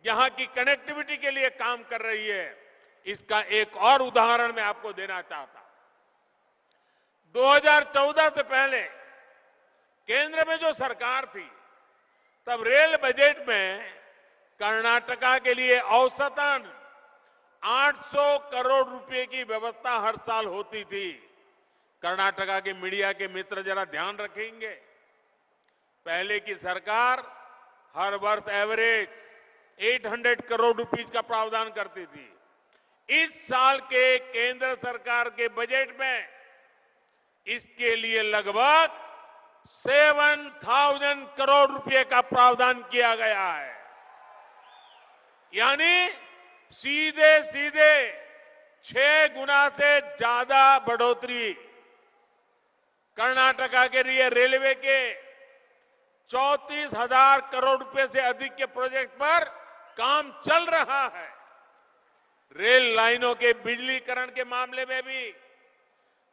यहां की कनेक्टिविटी के लिए काम कर रही है, इसका एक और उदाहरण मैं आपको देना चाहता हूं। 2014 से पहले केंद्र में जो सरकार थी, तब रेल बजट में कर्नाटका के लिए औसतन 800 करोड़ रुपए की व्यवस्था हर साल होती थी। कर्नाटका के मीडिया के मित्र जरा ध्यान रखेंगे, पहले की सरकार हर वर्ष एवरेज 800 करोड़ रुपीस का प्रावधान करती थी। इस साल के केंद्र सरकार के बजट में इसके लिए लगभग 7,000 करोड़ रुपए का प्रावधान किया गया है। यानी सीधे सीधे 6 गुना से ज्यादा बढ़ोतरी। कर्नाटका के लिए रेलवे के 34,000 करोड़ रुपए से अधिक के प्रोजेक्ट पर काम चल रहा है। रेल लाइनों के बिजलीकरण के मामले में भी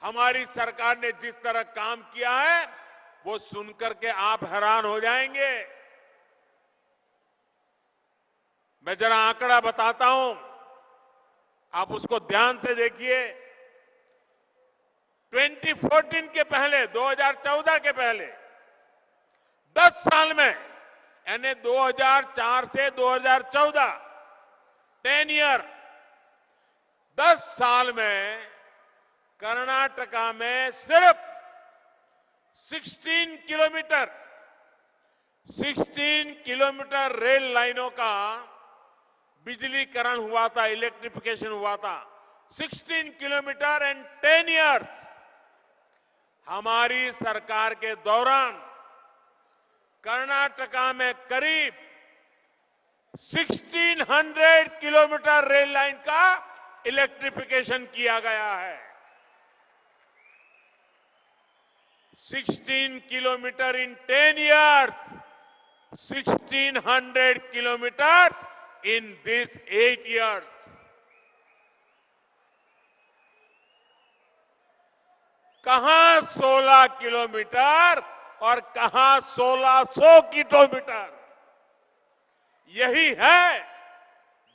हमारी सरकार ने जिस तरह काम किया है, वो सुनकर के आप हैरान हो जाएंगे। मैं जरा आंकड़ा बताता हूं, आप उसको ध्यान से देखिए। 2014 के पहले, 2014 के पहले 10 साल में, यानी 2004 से 2014 10 ईयर, 10 साल में कर्नाटका में सिर्फ 16 किलोमीटर रेल लाइनों का बिजलीकरण हुआ था, इलेक्ट्रिफिकेशन हुआ था। 16 किलोमीटर एंड 10 ईयर्स। हमारी सरकार के दौरान कर्नाटका में करीब 1600 किलोमीटर रेल लाइन का इलेक्ट्रिफिकेशन किया गया है। 16 kilometre in 10 years, 1600 kilometers in these 8 years. कहां 16 किलोमीटर और कहां 1600 किलोमीटर। यही है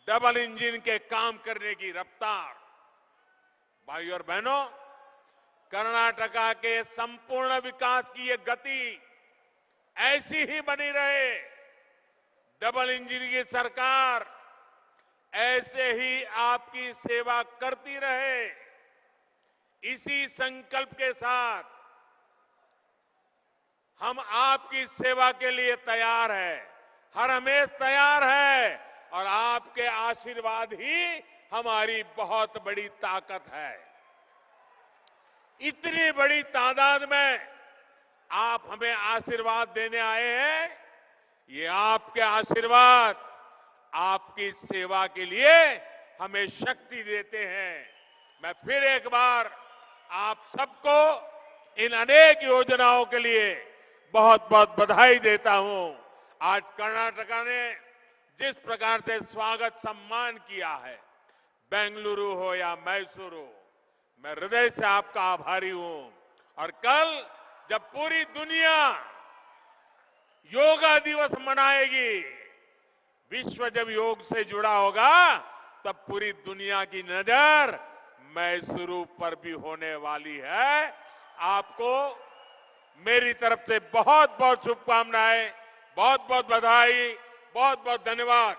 डबल इंजन के काम करने की रफ्तार। भाइयों और बहनों, कर्नाटका के संपूर्ण विकास की ये गति ऐसी ही बनी रहे। डबल इंजन की सरकार ऐसे ही आपकी सेवा करती रहे। इसी संकल्प के साथ हम आपकी सेवा के लिए तैयार हैं, हर हमेश तैयार है, और आपके आशीर्वाद ही हमारी बहुत बड़ी ताकत है। इतनी बड़ी तादाद में आप हमें आशीर्वाद देने आए हैं। ये आपके आशीर्वाद आपकी सेवा के लिए हमें शक्ति देते हैं। मैं फिर एक बार आप सबको इन अनेक योजनाओं के लिए बहुत बहुत बधाई देता हूं। आज कर्नाटका ने जिस प्रकार से स्वागत सम्मान किया है, बेंगलुरु हो या मैसूरू, मैं हृदय से आपका आभारी हूं। और कल जब पूरी दुनिया योगा दिवस मनाएगी, विश्व जब योग से जुड़ा होगा, तब पूरी दुनिया की नजर मैसूरू पर भी होने वाली है। आपको मेरी तरफ से बहुत बहुत शुभकामनाएं, बहुत बहुत बधाई, बहुत बहुत धन्यवाद।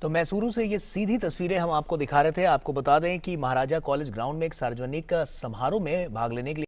तो मैसूरू से ये सीधी तस्वीरें हम आपको दिखा रहे थे। आपको बता दें कि महाराजा कॉलेज ग्राउंड में एक सार्वजनिक समारोह में भाग लेने के लिए